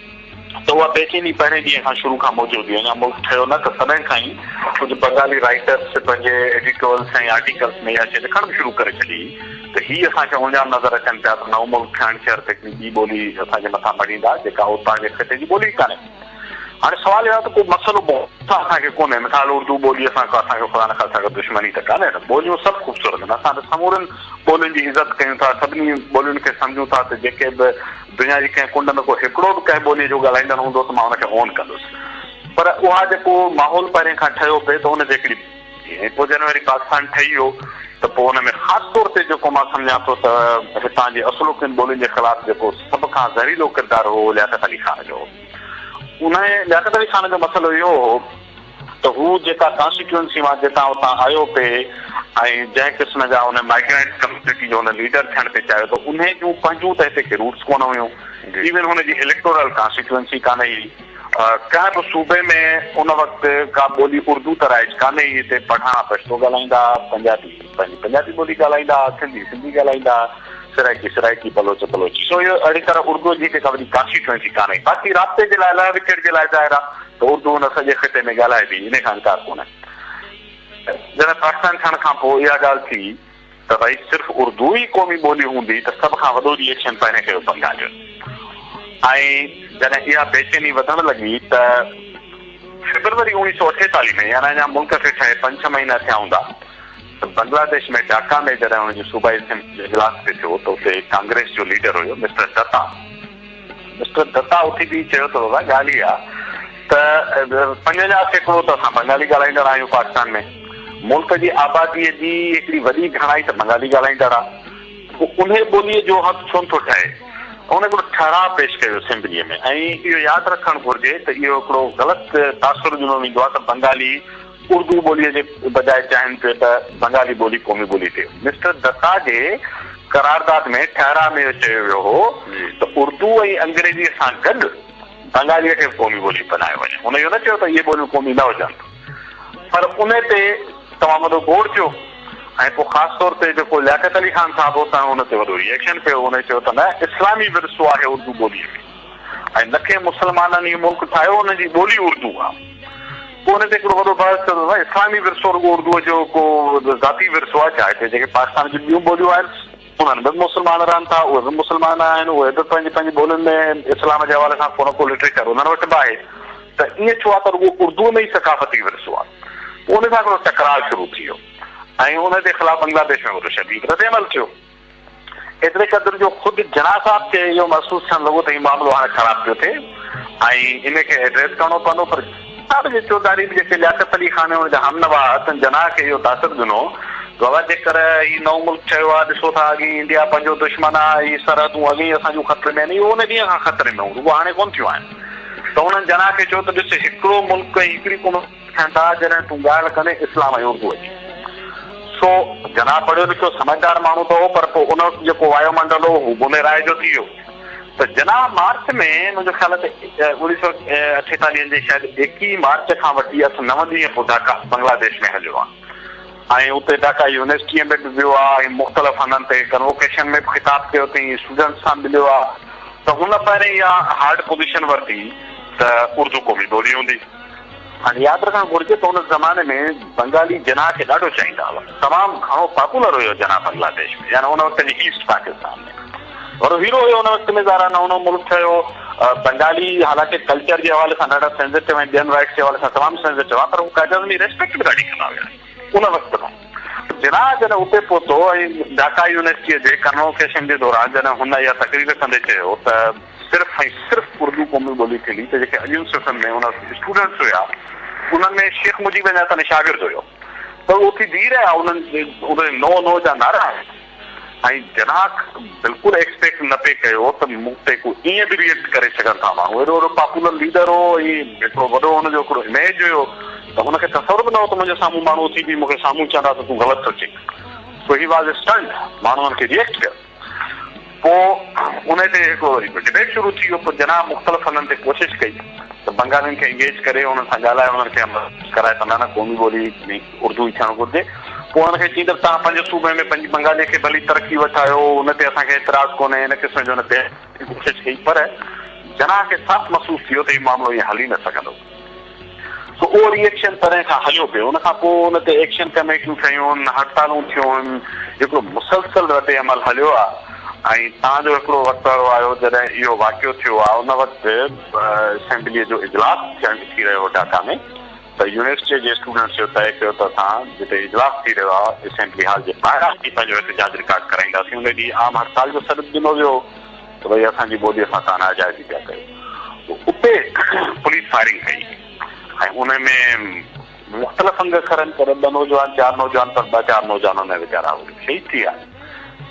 त उहा बेचैनी पहिरें ॾींहं खां शुरू खां मौजूदु हुई। अञा मुल्क ठहियो न त तॾहिं खां ई कुझु बंगाली राइटर्स पंहिंजे एडिटोरियल्स ऐं आर्टिकल्स में इहा शइ लिखणु शुरू करे छॾी त हीअ असांखे उञाण नज़र अचनि पिया त नओं मुल्क ठहण शहर ते ॿी ॿोली असांजे मथां मरींदा जेका उतां जे खिते जी ॿोली कान्हे। हाणे सुवालु इहो आहे त को मसइलो असांखे कोन्हे, मिसाल उर्दू ॿोली असांखे ख़ुदा न ख़ास्ता दुश्मनी त कान्हे न, ॿोलियूं सभु ख़ूबसूरत आहिनि। असां त समूरनि ॿोलियुनि जी इज़त कयूं था, सभिनी ॿोलियुनि खे सम्झूं था त जेके बि दुनिया जी कंहिं कुंड में को हिकिड़ो बि कंहिं ॿोलीअ जो ॻाल्हाईंदड़ हूंदो त मां हुनखे ओन कंदुसि। पर उहा जेको माहौल पहिरें खां ठहियो पिए त हुन जे हिकिड़ी पोइ जॾहिं वरी पाकिस्तान ठही वियो त पोइ हुन में ख़ासि तौर ते जेको मां सम्झां थो त हितां जे असुलुकिन ॿोलियुनि जे ख़िलाफ़ु जेको सभ खां ज़हरीलो किरदारु हो लियाकत अली ख़ान जो। उन लियाकत अली ख़ान जो मसइलो इहो हो त हू जेका कॉन्स्टिट्यूएंसी मां जितां उतां आयो पिए ऐं जंहिं क़िस्म जा हुन माइग्रेंट कम्यूनिटी जो हुन लीडर थियण ते चाहियो त उन जूं पंहिंजूं त हिते के रूट्स कोन हुयूं। इवन हुनजी इलेक्टोरल कॉन्स्टिट्यूएंसी कान्हे ई, कंहिं बि सूबे में उन वक़्तु का ॿोली उर्दू त राइज कान्हे ई। हिते पठान पश्तो ॻाल्हाईंदा, पंजाबी पंहिंजी पंजाबी ॿोली ॻाल्हाईंदा, सिंधी सिंधी ॻाल्हाईंदा, सराइकी बलोच बलोची। सो इहो अहिड़ी तरह उर्दू जी जेका वॾी कॉन्स्टिट्यूएंसी कान्हे। बाक़ी राब्ते जे लाइ लह विचड़ जे लाइ ज़ाहिर आहे त उर्दू हुन सॼे खिते में ॻाल्हाए थी, इन खां इनकार कोन्हे। जॾहिं पाकिस्तान थियण खां पोइ इहा ॻाल्हि थी त भई सिर्फ़ु उर्दू ई क़ौमी ॿोली हूंदी त सभ खां वॾो रिएक्शन पहिरें कयो बंगाल। ऐं जॾहिं इहा बेचैनी वधणु लॻी त फेब्रुवरी 1948 में, यानी अञा मुल्क खे ठहे 5-6 महीना थिया हूंदा, त बांग्लादेश में ढाका में जॾहिं हुनजो सूबाई इजलास ते थियो त उते कांग्रेस जो लीडर हुयो मिस्टर दत्ता उथी बि चयो त बाबा ॻाल्हि इहा त 50% त असां बंगाली ॻाल्हाईंदड़ आहियूं पाकिस्तान में, मुल्क जी आबादीअ जी हिकिड़ी वॾी घणाई त बंगाली ॻाल्हाईंदड़ आहे, उन ॿोलीअ जो हक़ छो नथो ठहे। हुन हिकिड़ो ठहराउ पेश कयो असेंबलीअ में। ऐं इहो यादि रखणु घुरिजे त इहो हिकिड़ो ग़लति तासुर ॾिनो वेंदो आहे त बंगाली उर्दू ॿोलीअ जे बजाए चाहिनि पियो त बंगाली ॿोली क़ौमी ॿोली थिए। मिस्टर दत्ता जे करारदाद में ठहराउ में चयो वियो हो त उर्दू ऐं अंग्रेजीअ सां गॾु बंगालीअ खे क़ौमी ॿोली बनायो वञे। हुन इहो न चयो त इहे ॿोलियूं क़ौमी न हुजनि, पर उन ते तमामु वॾो गौर थियो। ऐं पोइ ख़ासि तौर ते जेको लियाकत अली ख़ान साहिबु हो त हुन ते वॾो रिएक्शन पियो। हुन चयो त न, इस्लामी विरसो आहे उर्दू ॿोलीअ में ऐं न के मुस्लमाननि इहो मुल्क ठाहियो हुनजी ॿोली उर्दू आहे। पोइ हुन ते हिकिड़ो वॾो बहस थियो त इस्लामी विरसो रुॻो उर्दूअ जो को ज़ाती विरसो आहे छा? हिते जेके पाकिस्तान जूं ॿियूं ॿोलियूं आहिनि उन्हनि बि मुस्लमान रहनि था, उहे बि मुस्लमान आहिनि, उहे बि पंहिंजी पंहिंजी ॿोलियुनि में इस्लाम जे हवाले सां को न को लिटरेचर उन्हनि वटि बि आहे, त ईअं छो आहे त रुॻो उर्दूअ में ई सकाफ़ती विरसो आहे। पोइ उन सां हिकिड़ो टकराव शुरू थी वियो ऐं उन जे ख़िलाफ़ बांग्लादेश में वॾो शदीद रद्दअमल थियो। एतिरे क़दुरु जो ख़ुदि जना साहिब खे इहो महसूसु थियणु लॻो त हीउ मामिलो हाणे ख़राबु पियो थिए ऐं इनखे एड्रेस करणो पवंदो। पर जे चौधारी बि जेके लियाकत अली ख़ान हुनजा हमनवा अथनि, जना खे इहो तासुर ॾिनो बाबा जेकर हीउ नओं मुल्क ठहियो आहे, ॾिसो था अॻे इंडिया पंहिंजो दुश्मन आहे, हीअ सरहदूं अॻे ई असांजूं ख़तरे में आहिनि, इहो उन ॾींहं खां ख़तरे में हूंदो, हाणे कोन थियूं आहिनि। त हुननि जना खे चयो त ॾिस, हिकिड़ो मुल्क ऐं हिकिड़ी क़ौम थियनि था जॾहिं तूं ॻाल्हि कंदे इस्लाम ऐं उर्दूअ जी। सो जना पढ़ियो लिखियो समझदार माण्हू त हो, पर पोइ उन वक़्तु जेको वायुमंडल हो हू बोले राय जो थी वियो। त जना मार्च में मुंहिंजो ख़्याल आहे त 1948 जे शायदि 21 मार्च खां वठी 8-9 ॾींहं पोइ ढाका बांग्लादेश में हलियो आहे ऐं उते ढाका यूनिवर्सिटीअ में बि वियो आहे ऐं मुख़्तलिफ़ हंधनि ते कन्वोकेशन में बि ख़िताब कयो अथई, स्टूडेंट्स सां मिलियो आहे। त हुन पहिरें इहा हार्ड पोज़ीशन वरिती त उर्दू क़ौमी ॿोली हूंदी। हाणे यादि रखणु घुरिजे त हुन ज़माने में बंगाली जना खे ॾाढो चाहींदा हुआ, तमामु घणो पॉपुलर हुयो जना बांग्लादेश में, यानी हुन वक़्त जी ईस्ट पाकिस्तान में वॾो हीरो हुयो। हुन वक़्त में ज़ारा नओं नओं मुल्क ठहियो। बंगाली हालांकि कल्चर जे हवाले सां ॾाढा सेंसिटिव ऐं ॿियनि राइट्स जे हवाले सां तमामु सेंसिटिव आहे, पर हू काइदनि में रेस्पेक्ट बि ॾाढी कंदा हुया उन वक़्त में। जना जॾहिं उते पहुतो ऐं ढाका यूनिवर्सिटीअ जे कन्वोकेशन जे दौरान जॾहिं हुन इहा तकरीर कंदे चयो त सिर्फ़ु ऐं सिर्फ़ु उर्दू क़ौमी ॿोली थींदी, त जेके अॼु सिफ़नि में हुन स्टूडेंट्स हुया उनमें शेख मुजीब जा तने शागिर्द हुयो त उथी धी रहिया उन्हनि नो जा नारा ऐं जनाक बिल्कुलु एक्सपेक्ट न पे कयो त मूं ते को ईअं बि रिएक्ट करे सघनि था माण्हू एॾो वॾो पॉपुलर लीडर हो ऐं हिकिड़ो वॾो हुनजो हिकिड़ो इमेज हुयो त हुनखे तसवुर बि न हो त मुंहिंजे साम्हूं माण्हू उथी बि मूंखे साम्हूं चवंदा त तूं ग़लति थो चई सो ही वॉज स्टंट माण्हुनि खे रिएक्ट कयो पोइ उन ते हिकिड़ो डिबेट शुरू थी वियो पोइ जना मुख़्तलिफ़ हंधनि ते कोशिशि कई त बंगालियुनि खे इंगेज करे हुननि सां ॻाल्हाए हुननि खे कराए त न क़ौमी ॿोली उर्दू ई थियणु घुरिजे पोइ हुनखे चई त तव्हां पंहिंजे सूबे में पंहिंजी बंगाली खे भली तरक़ी वठायो हुन ते असांखे एतिराज़ कोन्हे हिन क़िस्म जो हुन ते कोशिशि कई पर जना खे साफ़ महसूसु थियो त हीउ मामिलो ईअं हली न सघंदो सो उहो रिएक्शन तरह खां हलियो पियो उन खां पोइ हुन ते एक्शन कमेटियूं ठहियूं हड़तालूं थियूं हिकिड़ो मुसलसल रद अमल हलियो आहे ऐं तव्हांजो हिकिड़ो वक़्तु वारो आयो जॾहिं इहो वाक़ियो थियो आहे उन वक़्तु असेंबलीअ जो इजलास थियणु थी रहियो हो ढाका में त यूनिवर्सिटीअ जे स्टूडेंट्स जो तय कयो त असां जिते इजलास थी रहियो आहे असेंबली हॉल जे ॿाहिरां ई पंहिंजो एहतजाज रिकॉर्ड कराईंदासीं उन ॾींहुं आम हड़ताल जो सॾु ॾिनो वियो त भई असांजी ॿोलीअ सां तव्हां नाजाइज़ी पिया कयो उते पुलिस फायरिंग कई ऐं उन में मुख़्तलिफ़ अंग खरनि पर 2 नौजवान 4 नौजवान पर 2-4 नौजवान हुन वीचारा शहीद थी विया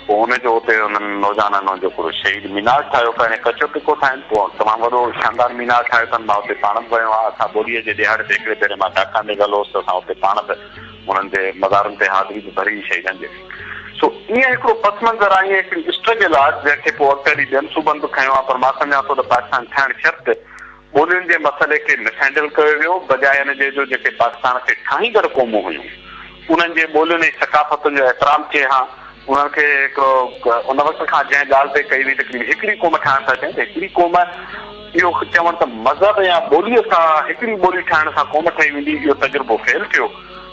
पोइ हुनजो उते हुननि नौजवाननि जो हिकिड़ो शहीद मीनार ठाहियो पहिरें कचो टिको ठाहिनि पोइ तमामु वॾो शानदार मीनार ठाहियो अथनि मां उते पाण बि वियो आहियां असां ॿोलीअ जे ॾियारे ते हिकिड़े भेरे मां ढाका में ॻाल्हि होसि त असां उते पाण बि हुननि जे मज़ारनि ते हाज़िरी बि भरी शहीदनि जे सो ईअं हिकिड़ो पस मंज़र आहे ईअं हिकिड़ी स्ट्रगल आहे जंहिंखे पोइ अॻिते ॾींहुं ॿियनि सूबनि बि खयो आहे पर मां सम्झां थो त पाकिस्तान ठहिणु शर्त ॿोलियुनि जे मसइले खे मिसहैंडल कयो वियो बजाए हिन जे जो जेके पाकिस्तान खे ठाहींदड़ क़ौमूं हुयूं उन्हनि जे ॿोलियुनि ऐं सकाफ़तुनि जो एतिराम थिए हा उन्हनि खे हिकिड़ो उन वक़्त खां जंहिं ॻाल्हि ते कई हुई त हिकिड़ी क़ौम ठाहिण था चाहिनि त हिकिड़ी क़ौम इहो चवणु त मज़हब या ॿोलीअ सां हिकिड़ी ॿोली ठाहिण सां क़ौम ठही वेंदी इहो तजुर्बो फेल थियो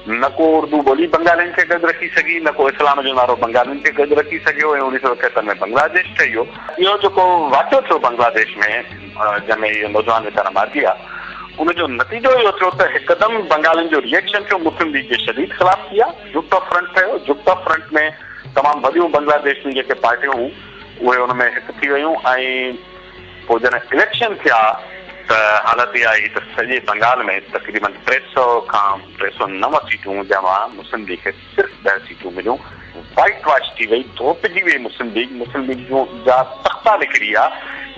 न को उर्दू ॿोली बंगालियुनि खे गॾु रखी सघी न को इस्लाम जो नारो बंगालियुनि खे गॾु रखी सघियो ऐं 1971 में बांग्लादेश ठही वियो इहो जेको वाक़ियो थियो बांग्लादेश में जंहिंमें इहो नौजवान वीचारा मारिजी विया उनजो नतीजो इहो थियो त हिकदमि बंगालियुनि जो रिएक्शन थियो मुस्लिम लीग जे शदीद ख़िलाफ़ थी विया जुट ऑफ फ्रंट ठहियो जुट ऑफ फ्रंट में तमामु वॾियूं बांग्लादेश में जेके पार्टियूं हुयूं उहे हुन में हिकु थी वियूं ऐं पोइ जॾहिं इलेक्शन थिया त हालत इहा आई त सॼे बंगाल में तक़रीबन 300 खां 309 सीटूं जंहिंमां मुस्लिम लीग खे सिर्फ़ु 10 सीटूं मिलियूं वाइट वॉश थी वई धोपिजी वई मुस्लिम लीग जूं जा तख़्ता निकिरी विया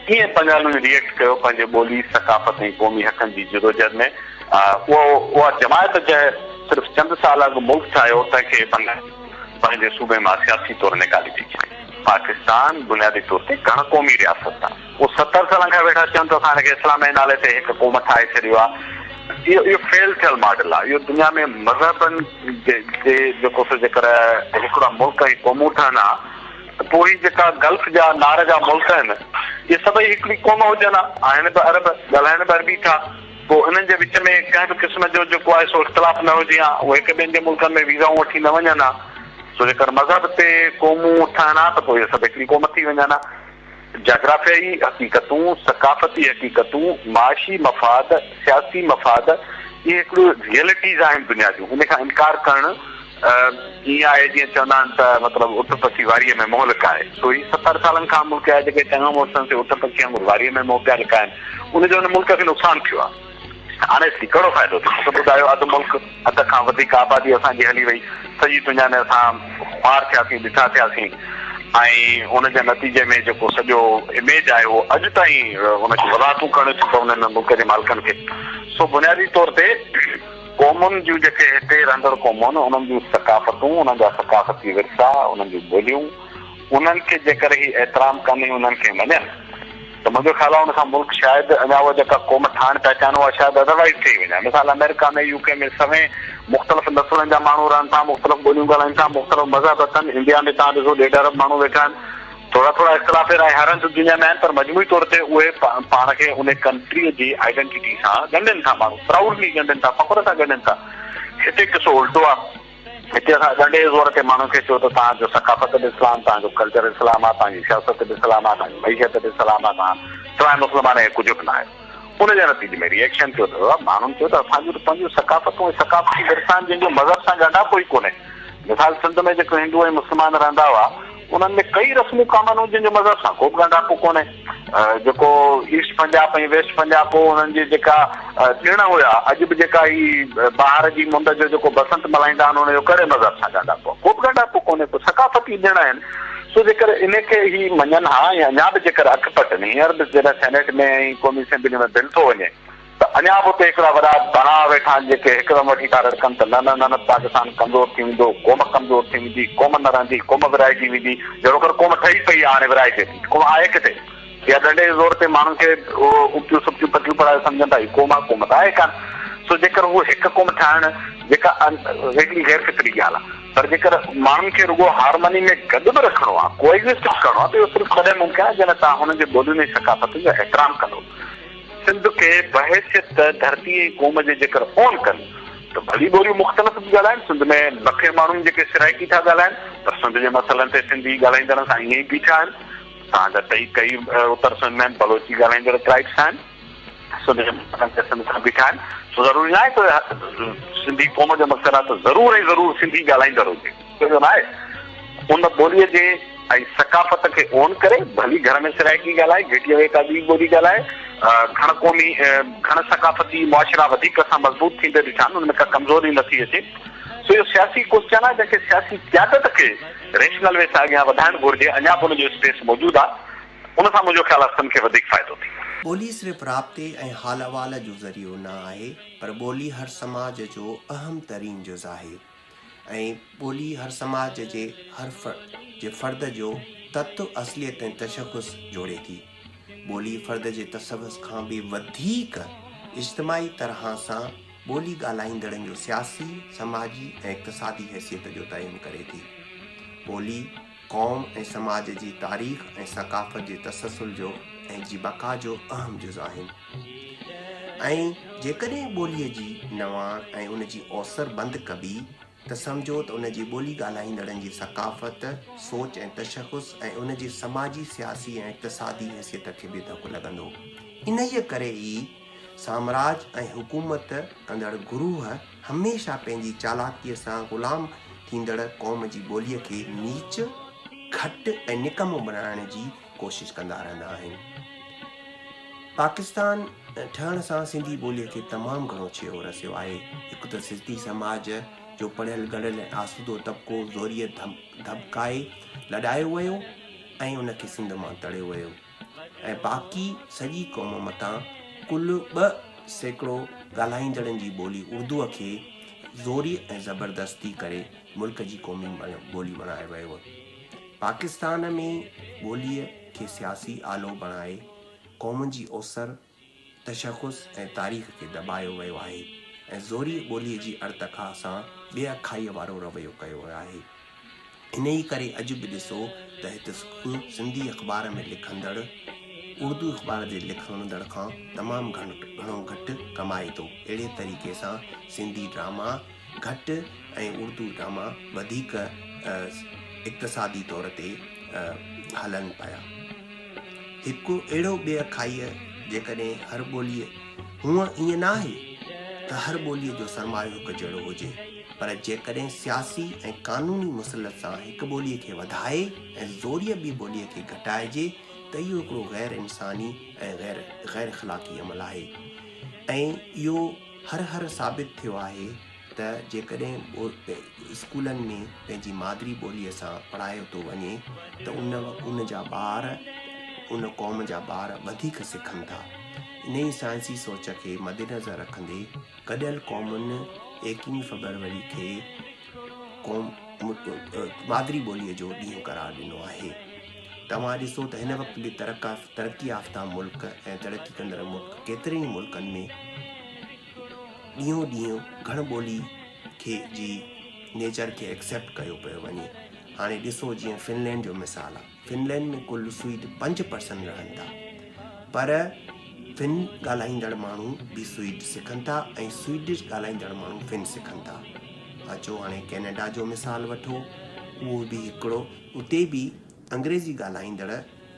कीअं बंगालियुनि रिएक्ट कयो पंहिंजे ॿोली सकाफ़त ऐं क़ौमी हक़नि जी जदोजहद में उहा जमायत जंहिं सिर्फ़ु चंद साल अॻु मुल्क ठाहियो तंहिंखे पंहिंजे सूबे मां सियासी तौरु निकाली थी छॾे पाकिस्तान बुनियादी तौर ते घण क़ौमी रियासत आहे उहो 70 सालनि खां वेठा चवनि त असां हिनखे इस्लाम जे नाले ते हिकु क़ौम ठाहे छॾियो आहे इहो फेल थियल मॉडल आहे इहो दुनिया में मज़हबनि जे जेको सो जेकर हिकिड़ा मुल्क ऐं क़ौमूं ठहनि हा त पोइ जेका गल्फ जा नार जा मुल्क आहिनि इहे सभई हिकिड़ी क़ौम हुजनि हा आहिनि बि अरब ॻाल्हाइण बि अरबी था पोइ हिननि जे विच में कंहिं बि क़िस्म जो जेको आहे सो इख़्तिलाफ़ न हुजे हा उहे हिक ॿियनि जे मुल्कनि में वीज़ाऊं वठी न वञनि हा सो जेकर मज़हब ते क़ौमूं ठहनि हा त पोइ इहे सभु हिकिड़ी क़ौम थी वञनि हा जाग्राफ़ियाई हक़ीक़तूं सकाफ़ती हक़ीक़तूं माशी मफ़ाद सियासी मफ़ाद इहे हिकिड़ियूं रियलिटीज़ आहिनि दुनिया जूं उन खां इनकार करणु ईअं आहे जीअं चवंदा आहिनि त मतिलबु उठ पखी वारीअ में मोह लिकाए सो ही 70 सालनि खां मुल्क आहे जेके चङा मुल्कनि ते उठ पखी वांगुरु वारीअ में मोह पिया लिकाइनि उनजो हुन मुल्क खे नुक़सानु थियो आहे ऑनेस्टली कहिड़ो फ़ाइदो थियो त ॿुधायो अधु मुल्क अध खां वधीक आबादी असांजी हली वई सॼी दुनिया में असां पार थियासीं ॾिठा थियासीं ऐं हुनजे नतीजे में जेको सॼो इमेज आहे उहो अॼु ताईं हुनखे वज़ाहतूं करणु थियूं त हुननि मुल्क जे मालिकनि खे सो बुनियादी तौर ते क़ौमुनि जूं जेके हिते रहंदड़ क़ौमूं आहिनि उन्हनि जूं सकाफ़तूं उन्हनि जा सकाफ़ती विरसा उन्हनि जूं ॿोलियूं उन्हनि खे जेकर ही एतिराम कनि उन्हनि खे मञनि त मुंहिंजो ख़्यालु आहे हुन सां मुल्क शायदि अञा उहा जेका क़ौम ठाहिण पहचान उहा शायदि अदरवाइज़ थी वञे मिसाल अमेरिका में यूके में सभई मुख़्तलिफ़ नसलनि जा माण्हू रहनि था मुख़्तलिफ़ ॿोलियूं ॻाल्हाइनि था मुख़्तलिफ़ मज़हब अथनि इंडिया में तव्हां ॾिसो 1.5 अरब माण्हू वेठा आहिनि थोरा थोरा इख़्तिलाफ़ हर हंधि दुनिया में आहिनि पर मजमूई तौर ते उहे पाण खे उन कंट्रीअ जी आइडेंटिटी सां ॻंढनि था माण्हू प्राउडली ॻंढनि था फ़ख़ुर सां ॻंढनि था हिते किसो उल्टो आहे हिते असां ॻंढे ज़ोर ते माण्हुनि खे चयो त तव्हांजो सकाफ़त बि इस्लाम तव्हांजो कल्चर इस्लाम आहे तव्हांजी सियासत बि इस्लाम आहे तव्हांजी मैशियत बि इस्लाम आहे तव्हां सवाइ मुस्लमान खे कुझु बि न आहे उनजे नतीजे में रिएक्शन थियो अथव माण्हुनि चयो त असांजूं पंहिंजूं सकाफ़तूं ऐं सकाफ़ती विरसा जंहिंजो मज़हब सां ॻंढा कोई कोन्हे मिसाल सिंध में जेको हिंदू ऐं मुस्लमान रहंदा हुआ उन्हनि में कई रस्मूं कामन जिन जो मज़हब सां को बि ॻंढापो कोन्हे। जेको ईस्ट पंजाब ऐं वेस्ट पंजाब हो उन्हनि जी जेका ॾिण हुया, अॼु बि जेका ही ॿाहिरि जी मुंद जो जेको बसंत मल्हाईंदा आहिनि उनजो करे मज़हब सां ॻंढापो, को बि ॻंढापो कोन्हे, को सकाफ़ती ॾिण आहिनि। सो जेकर इनखे ही मञनि हा या अञा बि जेकर अखि पटनि, हींअर बि जॾहिं सेनेट में ऐं क़ौमी असेंबली में बिल थो वञे त अञा बि उते हिकिड़ा वॾा बणा वेठा आहिनि जेके हिकदमि वठी था रड़कनि त न न न पाकिस्तान कमज़ोर थी वेंदो, क़ौम कमज़ोर थी वेंदी, क़ौम न रहंदी, क़ौम विराइजी वेंदी। जहिड़ो कर क़ौम ठही पई आहे हाणे विराइजे थी, क़ौम आहे किथे? या ॾंडे ज़ोर ते माण्हुनि खे उपियूं सुपियूं पतियूं पढ़ाए सम्झनि था ही क़ौम आहे, क़ौम त आहे कान। सो जेकर उहो हिकु क़ौम ठाहिण जेका हिकिड़ी गैर फितरी ॻाल्हि आहे, पर जेकर माण्हुनि खे रुॻो हारमनी में गॾु बि रखिणो आहे, कोएग्जिस्ट करिणो आहे, त इहो सिर्फ़ु तॾहिं मुमकिन आहे जॾहिं तव्हां हुननि जे ॿोलियुनि ऐं सकाफ़तुनि जो एहतराम कंदो। सिंध खे बहैसियत धरती ऐं क़ौम जे जेकर ओन कनि त भली ॿोलियूं मुख़्तलिफ़ बि ॻाल्हाइनि। सिंध में लखे माण्हुनि जेके सिराइकी था ॻाल्हाइनि, पर सिंध जे मसइलनि ते सिंधी ॻाल्हाईंदड़ सां ईअं ई बीठा आहिनि। तव्हांजा कई उत्तर सिंध में बलोची ॻाल्हाईंदड़ ट्राइब्स आहिनि, सिंध जे मसइलनि ते सिंध सां बीठा आहिनि। सो ज़रूरी न आहे त सिंधी क़ौम जो मक़सदु आहे त ज़रूरु ऐं ज़रूरु सिंधी ॻाल्हाईंदड़ हुजे, छो न आहे उन ॿोलीअ जे ऐं सकाफ़त खे ओन करे भली घर में सिराइकी ॻाल्हाए, घिटीअ में का ॿी ॿोली ॻाल्हाए, घण क़ौमी घण सकाफ़ती मुआशिरा वधीक असां मज़बूत थींदे ॾिठा आहिनि, उनमें का कमज़ोरी नथी अचे। सो इहो सियासी क्वेश्चन आहे जंहिंखे सियासी क़यादत खे रेशनल वे सां अॻियां वधाइणु घुरिजे। अञा बि उनजो स्पेस मौजूदु आहे, उन सां मुंहिंजो ख़्यालु आहे सिंध खे वधीक फ़ाइदो थी। ॿोली सिर्फ़ु राब्ते ऐं हाल अहवाल जो ज़रियो न आहे, पर ॿोली हर समाज जो अहम तरीन जुज़ आहे ऐं ॿोली हर समाज जे हर फ़र्द जो तत्व असलियत ऐं तशख़ुस जोड़े थी। ॿोली फ़र्द जे तसव्वुस खां बि वधीक इज्तिमाही तरह सां ॿोली ॻाल्हाईंदड़नि जो सियासी, समाजी ऐं इक़्तिसादी हैसियत जो तइयन करे थी। ॿोली क़ौम ऐं समाज जी तारीख़ ऐं सकाफ़त जे तसलसल जो ऐं जी बका जो अहम जुज़ आहिनि ऐं जेकॾहिं ॿोलीअ जी नवाण ऐं उन जी ओसर बंदि कबी त सम्झो त उन जी ॿोली ॻाल्हाईंदड़नि जी सकाफ़त, सोच ऐं तशख़ुस ऐं उन जी समाजी, सियासी ऐं इक़्तिसादी हैसियत खे बि धकु लॻंदो। इन ई करे ई साम्राज ऐं हुकूमत कंदड़ गुरूह हमेशह पंहिंजी चालाकीअ सां ग़ुलाम थींदड़ क़ौम जी ॿोलीअ खे नीच, घटि ऐं निकमो बणाइण जी कोशिशि कंदा रहंदा आहिनि। पाकिस्तान ठहण सां सिंधी ॿोलीअ खे तमामु घणो छेड़ो रसियो आहे। हिकु त सिंधी समाज जो पढ़ियल गढ़ियल ऐं आसूदो तबिको ज़ोरीअ धबकाए लॾायो वियो ऐं उनखे सिंध मां तड़ियो वियो ऐं बाक़ी सॼी क़ौम मथां कुल 2% ॻाल्हाईंदड़नि जी ॿोली उर्दूअ खे ज़ोरी ऐं ज़बरदस्ती करे मुल्क जी क़ौमी ॿोली बणाए वियो। पाकिस्तान में ॿोलीअ खे सियासी आलो बणाए क़ौम जी ओसर, तशख़ुस ऐं तारीख़ खे दॿायो वियो आहे ऐं ज़ोरी ॿोलीअ जी अर्तखा सां ॿिए अखाईअ वारो रवैयो कयो वियो आहे। इन ई करे अॼु बि ॾिसो त हिते सिंधी अख़बार में लिखंदड़ उर्दू अख़बार जे लिखंदड़ खां तमामु घणो घटि कमाए थो। अहिड़े तरीक़े सां सिंधी ड्रामा घटि ऐं उर्दू ड्रामा वधीक इक़्तिसादी तौर ते हलनि पिया। हिकु अहिड़ो ॿिए अखाईअ जेकॾहिं हर ॿोलीअ हूअं ईअं न आहे त हर ॿोलीअ जो सरमायो हिकु जहिड़ो हुजे, पर जेकॾहिं सियासी ऐं क़ानूनी मुसलत सां हिकु ॿोलीअ खे वधाए ऐं ज़ोरीअ ॿी ॿोलीअ खे घटाइजे त इहो हिकिड़ो गैर इंसानी ऐं गैर इख़लाक़ी अमल आहे ऐं इहो हर साबित थियो आहे त जेकॾहिं स्कूलनि में पंहिंजी मादिरी ॿोलीअ सां पढ़ायो थो वञे त उन जा ॿार, उन क़ौम जा ॿार वधीक सिखनि था। इन ई साइंसी सोच खे मद्देनज़र रखंदे गॾियल क़ौमुनि 21 फरवरी खे मादिरी ॿोलीअ जो ॾींहुं करार ॾिनो आहे। तव्हां ॾिसो त हिन वक़्तु बि तरक़ी याफ़्ता मुल्क ऐं तरक़ी कंदड़ मुल्क केतिरनि ई मुल्कनि में ॾींहों ॾींहुं घण ॿोली खे जी नेचर खे एक्सेप्ट कयो पियो वञे। हाणे ॾिसो जीअं फिनलैंड जो मिसाल आहे, फिनलैंड में कुल स्वीड 5% रहनि था, पर फिन ॻाल्हाईंदड़ माण्हू बि स्वीड सिखनि था ऐं स्वीडिश ॻाल्हाईंदड़ माण्हू फिन सिखनि था। अचो हाणे कैनेडा जो मिसाल वठो, उहो बि हिकिड़ो, उते बि अंग्रेज़ी ॻाल्हाईंदड़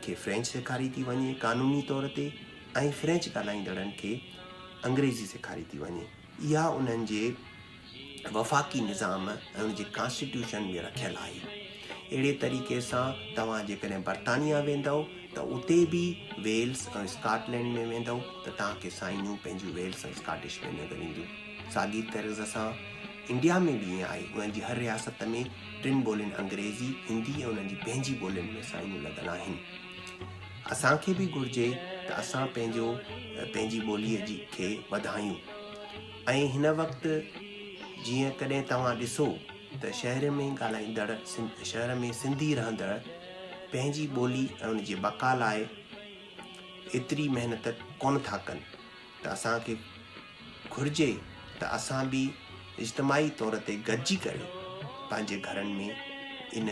खे फ्रेंच सेखारी थी वञे क़ानूनी तौर ते ऐं फ्रेंच ॻाल्हाईंदड़नि खे अंग्रेज़ी सेखारी थी वञे। इहा उन्हनि जे वफ़ाक़ी निज़ाम ऐं उन जे कॉन्स्टिट्यूशन में रखियलु आहे। अहिड़े तरीक़े सां तव्हां जेकॾहिं बर्तानिया वेंदव त उते बि वेल्स ऐं स्कॉटलैंड में वेंदव त तव्हांखे साइनियूं पंहिंजियूं वेल्स ऐं स्कॉटिश में नज़र ईंदियूं। साॻी तरह सां इंडिया में बि ईअं आहे, उन्हनि जी हर रियासत में 3 ॿोलियुनि अंग्रेज़ी, हिंदी ऐं उन्हनि जी पंहिंजी ॿोलियुनि में साइनियूं लॻल आहिनि। असांखे बि घुरिजे त असां पंहिंजी ॿोलीअ खे वधायूं। ऐं हिन वक़्तु जीअं कॾहिं तव्हां ॾिसो त शहर में ॻाल्हाईंदड़ शहर में सिंधी रहंदड़ पंहिंजी ॿोली ऐं उन जी बका लाइ एतिरी महिनत कोन था कनि, त असांखे घुरिजे त असां बि इज्तमाही तौर ते गॾिजी करे पंहिंजे घरनि में इन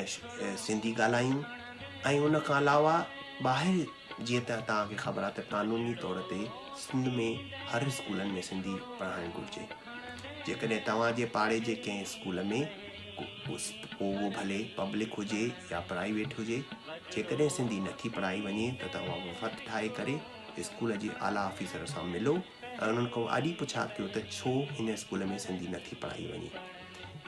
सिंधी ॻाल्हायूं। ऐं उन खां अलावा ॿाहिरि जीअं त तव्हांखे ख़बर आहे त क़ानूनी तौर ते सिंध में हर स्कूलनि में सिंधी पढ़ाइणु घुरिजे। जेकॾहिं तव्हांजे पाड़े जे कंहिं स्कूल में उहो भले पब्लिक हुजे या प्राइवेट हुजे, जेकॾहिं सिंधी नथी पढ़ाई वञे त तव्हां वफ़द ठाहे करे स्कूल जे आला ऑफिसर सां मिलो ऐं उन्हनि खां आॾी पुछा कयो त छो हिन स्कूल में सिंधी नथी पढ़ाई वञे।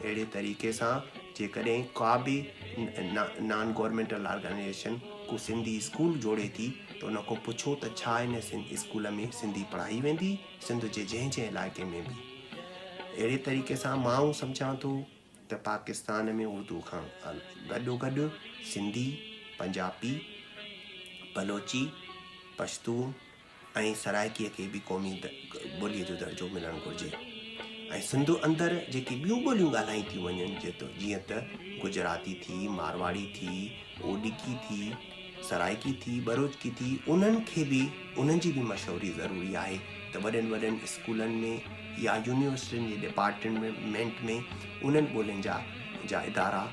अहिड़े तरीक़े सां जेकॾहिं का बि नॉन गवर्नमेंटल ऑर्गेनाइजेशन को सिंधी स्कूल जोड़े थी त उन खां पुछो त छा हिन स्कूल में सिंधी पढ़ाई वेंदी, सिंध जे जंहिं इलाइक़े में बि। अहिड़े तरीक़े सां मां सम्झां थो त पाकिस्तान में उर्दू खां गॾोगॾु सिंधी, पंजाबी, बलोची, पश्तून ऐं सराइकीअ खे बि क़ौमी ॿोलीअ जो दर्जो मिलणु घुरिजे। ऐं सिंध अंदरि जेकी ॿियूं ॿोलियूं ॻाल्हाई थियूं वञनि जीअं त गुजराती थी, मारवाड़ी थी, ओडिकी थी, सराइकी थी, बरोचकी थी, उन्हनि खे बि उन्हनि जी बि मशहूरी ज़रूरी आहे त वॾनि वॾनि स्कूलनि में या यूनिवर्सिटियुनि जे डिपार्टमेंट में उन्हनि ॿोलियुनि जा इदारा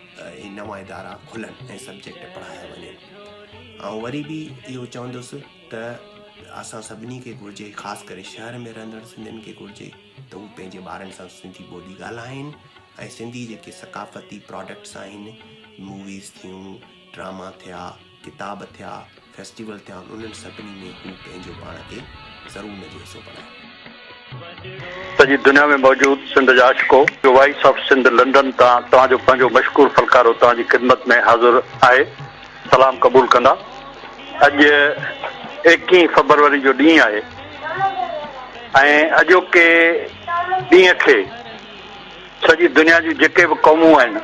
नवां इदारा खुलनि ऐं सब्जेक्ट पढ़ाया वञनि। ऐं वरी बि इहो चवंदुसि त असां सभिनी खे घुरिजे, ख़ासि करे शहर में रहंदड़ सिंधियुनि खे घुरिजे त उहे पंहिंजे ॿारनि सां सिंधी ॿोली ॻाल्हाइनि ऐं सिंधी जेके सकाफ़ती प्रोडक्ट्स आहिनि, मूवीज़ थियूं, ड्रामा थिया, किताब थिया, फेस्टिवल थिया, उन्हनि सभिनी में हू पंहिंजो पाण खे ज़रूरु नजो हिसो पढ़ाए। सॼी दुनिया में मौजूद सिंध जा आशिको, वॉइस ऑफ सिंध लंडन तां तव्हांजो पंहिंजो मशकूर फलकारो तव्हांजी ख़िदमत में हाज़िर आहे। सलाम क़बूल कंदा। अॼु 21 फरवरी जो ॾींहुं आहे ऐं अॼोके ॾींहं खे सॼी दुनिया जी जेके बि क़ौमूं आहिनि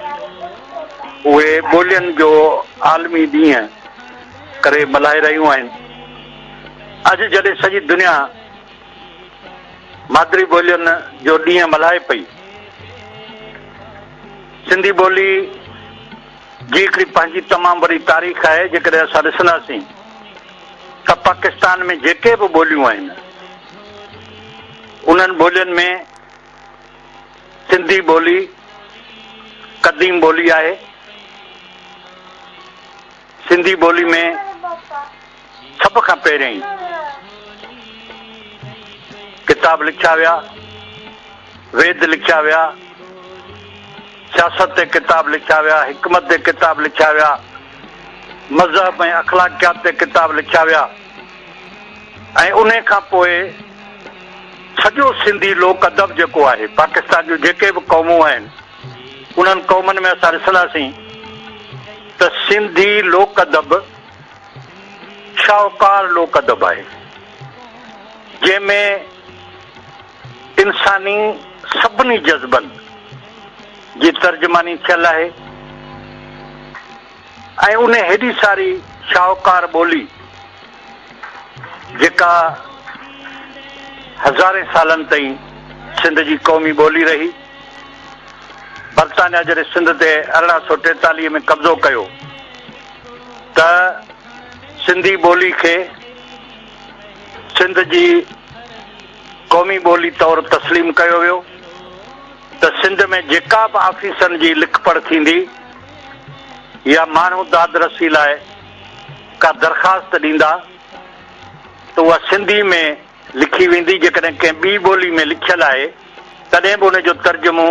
उहे ॿोलियुनि जो आलमी ॾींहुं करे मल्हाए रहियूं आहिनि। अॼु जॾहिं सॼी दुनिया मादरी ॿोलियुनि जो ॾींहुं मल्हाए पई, सिंधी ॿोली जी हिकिड़ी पंहिंजी तमामु वॾी तारीख़ आहे। जेकॾहिं असां ॾिसंदासीं त पाकिस्तान में जेके बि ॿोलियूं आहिनि उन्हनि ॿोलियुनि में सिंधी ॿोली क़दीम ॿोली आहे। सिंधी ॿोली में सभ खां पहिरियों किताब लिखिया विया, वेद लिखिया विया, सियासत ते किताब लिखिया विया, हिकमत ते किताब लिखिया विया, मज़हब ऐं अखलाकियात ते किताब लिखिया विया ऐं उन खां पोइ सॼो सिंधी लोक अदब जेको आहे पाकिस्तान जूं जेके बि क़ौमूं आहिनि उन्हनि क़ौमनि में असां ॾिसंदासीं त सिंधी लोक अदब शाहूकार लोक अदब आहे, जंहिंमें इंसानी सभिनी जज़्बनि जी तर्जुमानी थियल आहे ऐं उन हेॾी सारी शाहूकार ॿोली जेका हज़ारे सालनि ताईं सिंध जी क़ौमी ॿोली रही। बर्तानिया जॾहिं सिंध ते 1843 में कब्ज़ो कयो त सिंधी ॿोली खे सिंध जी क़ौमी ॿोली तौरु तस्लीम कयो वियो त सिंध में जेका बि ऑफिसनि जी लिख पढ़ थींदी या माण्हू दाद रसी लाइ का दरख़्वास्त ॾींदा त उहा सिंधी में लिखी वेंदी। जेकॾहिं कंहिं ॿी ॿोली में लिखियल आहे तॾहिं बि उनजो तर्जुमो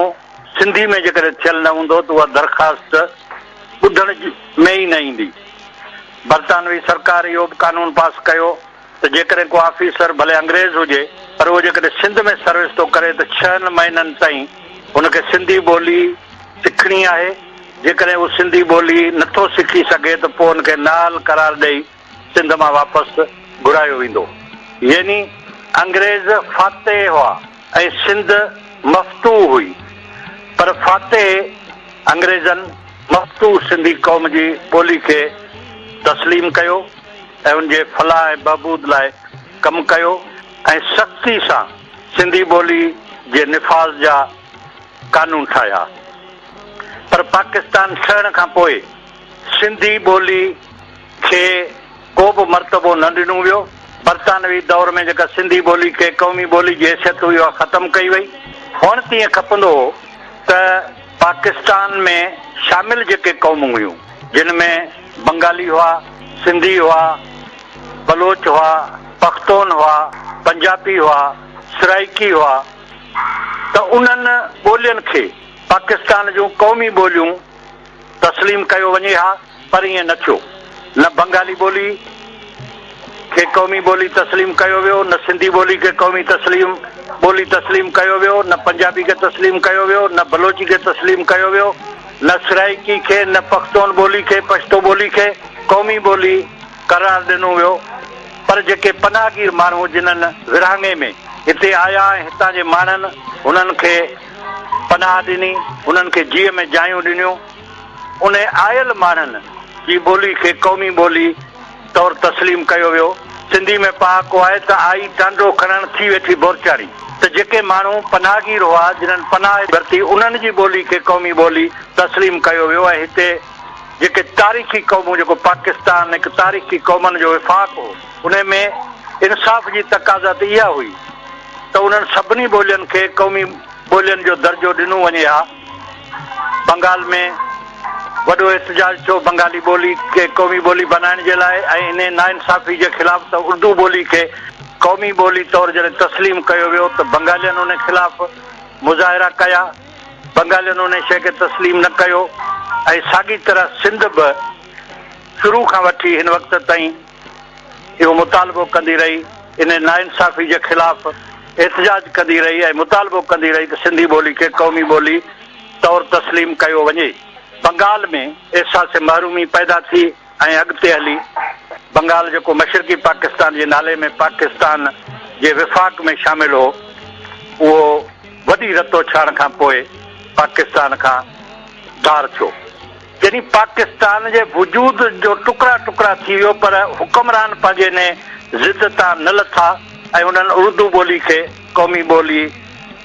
सिंधी में जेकॾहिं थियल न हूंदो त उहा दरख़्वास्त ॿुधण में ई न ईंदी। बर्तानवी सरकार इहो बि कानून पास कयो त जेकॾहिं को ऑफिसर भले अंग्रेज़ हुजे पर उहो जेकॾहिं सिंध में सर्विस थो करे त 6 महीननि ताईं हुनखे सिंधी ॿोली सिखणी आहे जेकॾहिं उहो सिंधी ॿोली नथो सिखी सघे त पोइ हुनखे नाल करार ॾेई सिंध मां वापसि घुरायो वेंदो। यानी अंग्रेज़ फातेह हुआ ऐं सिंध मफ़तू हुई, पर फातेह अंग्रेज़नि मफ़तू सिंधी क़ौम जी ॿोली खे तस्लीम कयो ऐं उनजे फलाह ऐं बहबूद लाइ कमु कयो ऐं सख़्ती सां सिंधी ॿोली जे निफ़ाज़ जा कानून ठाहिया। पर पाकिस्तान ठहण खां पोइ सिंधी ॿोली खे को बि मर्तबो न ॾिनो वियो। बरतानवी दौर में जेका सिंधी ॿोली खे क़ौमी ॿोली जी हैसियत हुई उहा ख़तमु कई वई। हुअणु तीअं खपंदो हो त पाकिस्तान में शामिल जेके क़ौमूं हुयूं, जिन में बंगाली हुआ, सिंधी हुआ, बलोच हुआ, पख्तून हुआ, पंजाबी हुआ, सराइकी हुआ, त उन्हनि ॿोलियुनि खे पाकिस्तान जूं क़ौमी ॿोलियूं तस्लीम कयो वञे हा, पर ईअं न थियो। न बंगाली ॿोली खे क़ौमी ॿोली तस्लीम कयो वियो, न सिंधी ॿोली खे क़ौमी ॿोली तस्लीम कयो वियो, न पंजाबी खे तस्लीम कयो वियो, न बलोची खे तस्लीम कयो वियो, न सराइकी खे, न पख्तून ॿोली खे, पश्तो ॿोली खे क़ौमी ॿोली करार ॾिनो वियो। पर जेके पनाहगीर माण्हू जिन्हनि विरहाङे में हिते आया ऐं हितां जे माण्हुनि हुननि खे पनाह ॾिनी, उन्हनि खे जीअ में जायूं ॾिनियूं, उन आयल माण्हुनि जी ॿोली खे क़ौमी ॿोली तौरु तस्लीम कयो वियो। सिंधी में पहाको आहे त आई टांडो खणण थी वेठी बोरचारी, त जेके माण्हू पनाहगीर हुआ जिन्हनि पनाह वरिती उन्हनि जी ॿोली खे क़ौमी ॿोली तस्लीम कयो वियो। ऐं हिते जेके तारीख़ी क़ौमूं, जेको पाकिस्तान हिकु तारीख़ी क़ौमनि जो विफ़ाक़ हो, उन में इंसाफ़ जी तक़ाज़ा त इहा हुई त उन्हनि सभिनी ॿोलियुनि खे क़ौमी ॿोलियुनि जो दर्जो ॾिनो वञे हा। बंगाल में वॾो एहतजाज थियो बंगाली ॿोली खे क़ौमी ॿोली बनाइण जे लाइ, ऐं इन नाइंसाफ़ी जे ख़िलाफ़ त उर्दू ॿोली खे क़ौमी ॿोली तौरु जॾहिं तस्लीम कयो वियो त बंगालियुनि उन ख़िलाफ़ मुज़ाहिरा कया, बंगालियुनि उन शइ खे तस्लीम न कयो। ऐं साॻी तरह सिंध बि शुरू खां वठी हिन वक़्त ताईं इहो मुतालबो कंदी रही, इन नाइंसाफ़ी जे ख़िलाफ़ एहतजाज कंदी रही ऐं मुतालबो कंदी रही त सिंधी ॿोली खे क़ौमी ॿोली तौरु तस्लीम कयो वञे। बंगाल में एहसास महरूमी पैदा थी ऐं अॻिते हली बंगाल जेको मशरक़ी पाकिस्तान जे नाले में पाकिस्तान जे विफ़ाक़ में शामिल हो, उहो वॾी रतोछाण खां पोइ पाकिस्तान खां धार थियो। यानी पाकिस्तान जे वजूद जो टुकड़ा टुकड़ा थी वियो, पर हुक्मरान पंहिंजे ने ज़िद तां न लथा ऐं उन्हनि उर्दू ॿोली खे क़ौमी ॿोली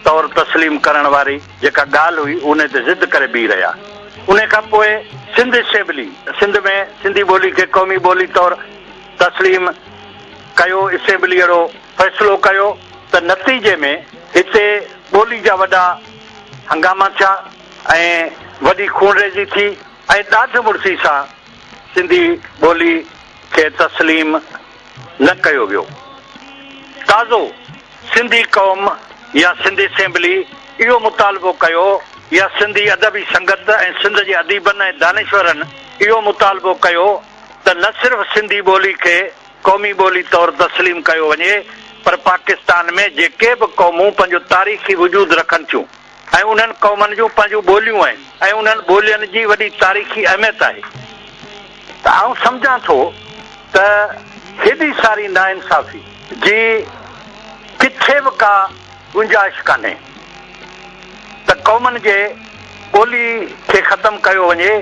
तौरु तस्लीम करण वारी जेका ॻाल्हि हुई उन ते ज़िद करे बीह रहिया। उन खां पोइ सिंध असेंबली, सिंध में सिंधी ॿोली खे क़ौमी ॿोली तौरु तस्लीम कयो, असेंबली अहिड़ो फ़ैसिलो कयो त नतीजे में हिते ॿोली जा वॾा हंगामा थिया ऐं वॾी खूनरेज़ी थी ऐं ॾाढ मुड़सी सां सिंधी ॿोली खे तस्लीम न कयो वियो। ताज़ो सिंधी क़ौम या सिंधी असेंबली इहो मुतालबो कयो, या सिंधी अदबी संगत ऐं सिंध जे अदीबनि ऐं दानिश्वरनि इहो मुतालबो कयो त न सिर्फ़ु सिंधी ॿोली खे क़ौमी ॿोली तौरु तस्लीम कयो वञे, पर पाकिस्तान में जेके बि क़ौमूं पंहिंजो तारीख़ी वजूद रखनि थियूं ऐं उन्हनि क़ौमनि जूं पंहिंजूं ॿोलियूं आहिनि ऐं उन्हनि ॿोलियुनि जी वॾी तारीख़ी अहमियत आहे। त आउं सम्झां थो त हेॾी सारी नाइंसाफ़ी जी किथे बि का गुंजाइश कान्हे त क़ौमनि जे ॿोली खे ख़तमु कयो वञे,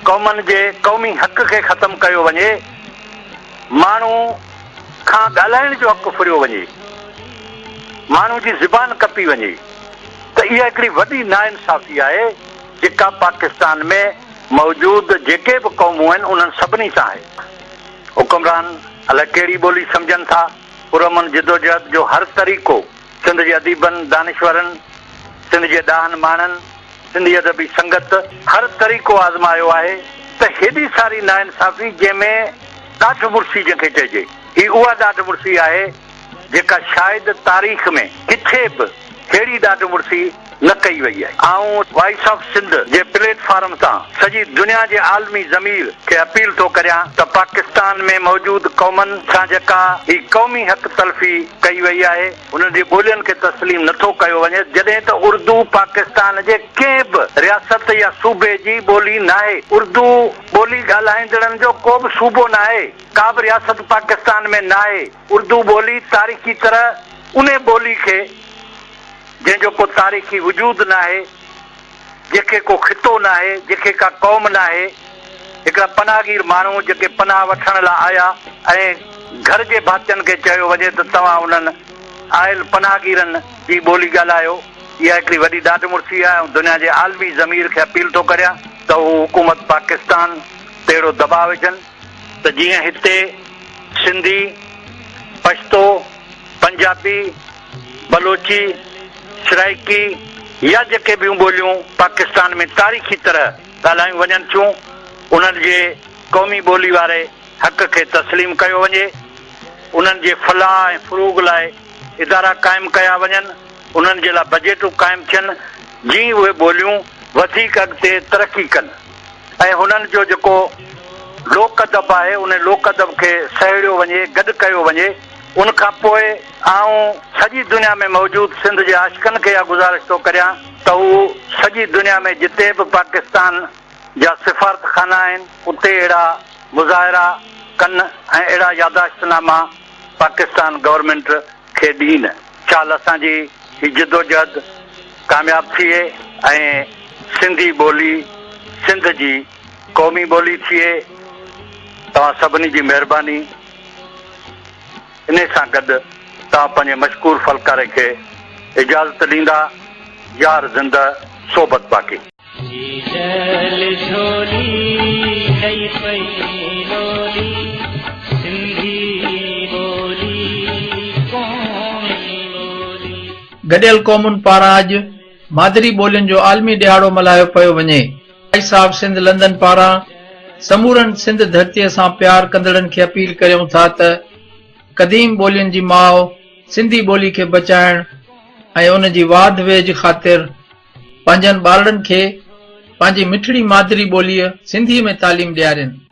क़ौमनि जे क़ौमी हक़ खे ख़तमु कयो वञे, माण्हू खां ॻाल्हाइण जो हक़ु फुरियो वञे, माण्हू जी ज़ुबान कपी वञे, त इहा हिकिड़ी वॾी नाइंसाफ़ी आहे जेका पाकिस्तान में मौजूदु जेके बि क़ौमूं आहिनि उन्हनि सभिनी सां आहे। हुकुमरान अलाए कहिड़ी ॿोली सम्झनि था, पुरमन जिदोजहद जो हर तरीक़ो सिंध जे अदीबनि, दानिश्वरनि, सिंध जे ॾाहनि माण्हुनि, सिंधी अदबी संगत हर तरीक़ो आज़मायो आहे त हेॾी सारी नाइंसाफ़ी जंहिंमें ॾाढ मुड़सी जंहिंखे चइजे, ही उहा ॾाढ मुड़सी आहे जेका शायदि तारीख़ में किथे बि अहिड़ी ॾाढ मुड़सी न कई वई आहे। ऐं वॉइस ऑफ सिंध जे प्लेटफॉर्म तां सॼी दुनिया जे आलमी ज़मीर खे अपील थो करियां त पाकिस्तान में मौजूद क़ौमनि सां जेका ही क़ौमी हक़ तलफ़ी कई वई आहे उन्हनि जी ॿोलियुनि खे तस्लीम नथो कयो वञे, जॾहिं त उर्दू पाकिस्तान जे कंहिं बि रियासत या सूबे जी ॿोली न आहे। उर्दू ॿोली ॻाल्हाईंदड़नि जो को बि सूबो न आहे, का बि रियासत पाकिस्तान में न आहे। उर्दू ॿोली तारीख़ी तरह उन ॿोली खे जंहिंजो को तारीख़ी वजूद न आहे, जंहिंखे को खितो न आहे, जंहिंखे का क़ौम न आहे, हिकिड़ा पनाहगीर माण्हू जेके पनाह वठण लाइ आया ऐं घर जे भातियुनि खे चयो वञे त तव्हां उन्हनि आयल पनाहगीरनि जी ॿोली ॻाल्हायो, इहा हिकिड़ी वॾी ॾाढमुर्सी आहे। ऐं दुनिया जे आलमी ज़मीर खे अपील थो करियां त हू हुकूमत पाकिस्तान ते अहिड़ो दबाव विझनि त जीअं हिते सिंधी, पश्तो, पंजाबी, बलोची, सराइकी या जेके ॿियूं ॿोलियूं पाकिस्तान में तारीख़ी तरह ॻाल्हायूं वञनि थियूं, उन्हनि जे क़ौमी ॿोली वारे हक़ खे तस्लीम कयो वञे, उन्हनि जे फलाह ऐं फ़ुरूग़ लाइ इदारा क़ाइमु कया वञनि, उन्हनि जे लाइ बजेटूं क़ाइमु थियनि जीअं उहे ॿोलियूं वधीक अॻिते तरक़ी कनि ऐं हुननि जो जेको लोक अदब आहे उन लोक अदब खे सहेड़ियो वञे, गॾु कयो वञे। उन खां पोइ आऊं सॼी दुनिया में मौजूद सिंध जे आशिक़नि खे इहा गुज़ारिश थो करियां त हू सॼी दुनिया में जिते बि पाकिस्तान जा सिफ़ारतखाना आहिनि उते अहिड़ा मुज़ाहिरा कनि ऐं अहिड़ा यादाश्तनामा पाकिस्तान गवर्नमेंट खे ॾीनि। चाल असांजी ही जिदोजहद कामयाबु थिए ऐं सिंधी ॿोली सिंध जी क़ौमी ॿोली थिए। तव्हां सभिनी जी महिरबानी। इन सां गॾु तव्हां पंहिंजे मशकूर फलकारे खे इजाज़त ॾींदा। यार ज़िंदा सोबत बाक़ी। जल झोली नई पई लोली सिंधी बोली क़ौमी बोली। गॾियल क़ौमुनि पारां अॼु मादरी ॿोलियुनि जो आलमी ॾियारो मल्हायो पियो वञे। वॉइस ऑफ सिंध लंदन पारां समूरनि सिंध धरतीअ सां प्यार कंदड़नि खे अपील करियूं था त क़दीम ॿोलियुनि जी माउ सिंधी ॿोली खे बचाइण ऐं उन जी वाध वेझ ख़ातिर पंहिंजनि ॿारनि खे पंहिंजी मिठड़ी मादरी ॿोलीअ सिंधी में तालीम ॾियारनि।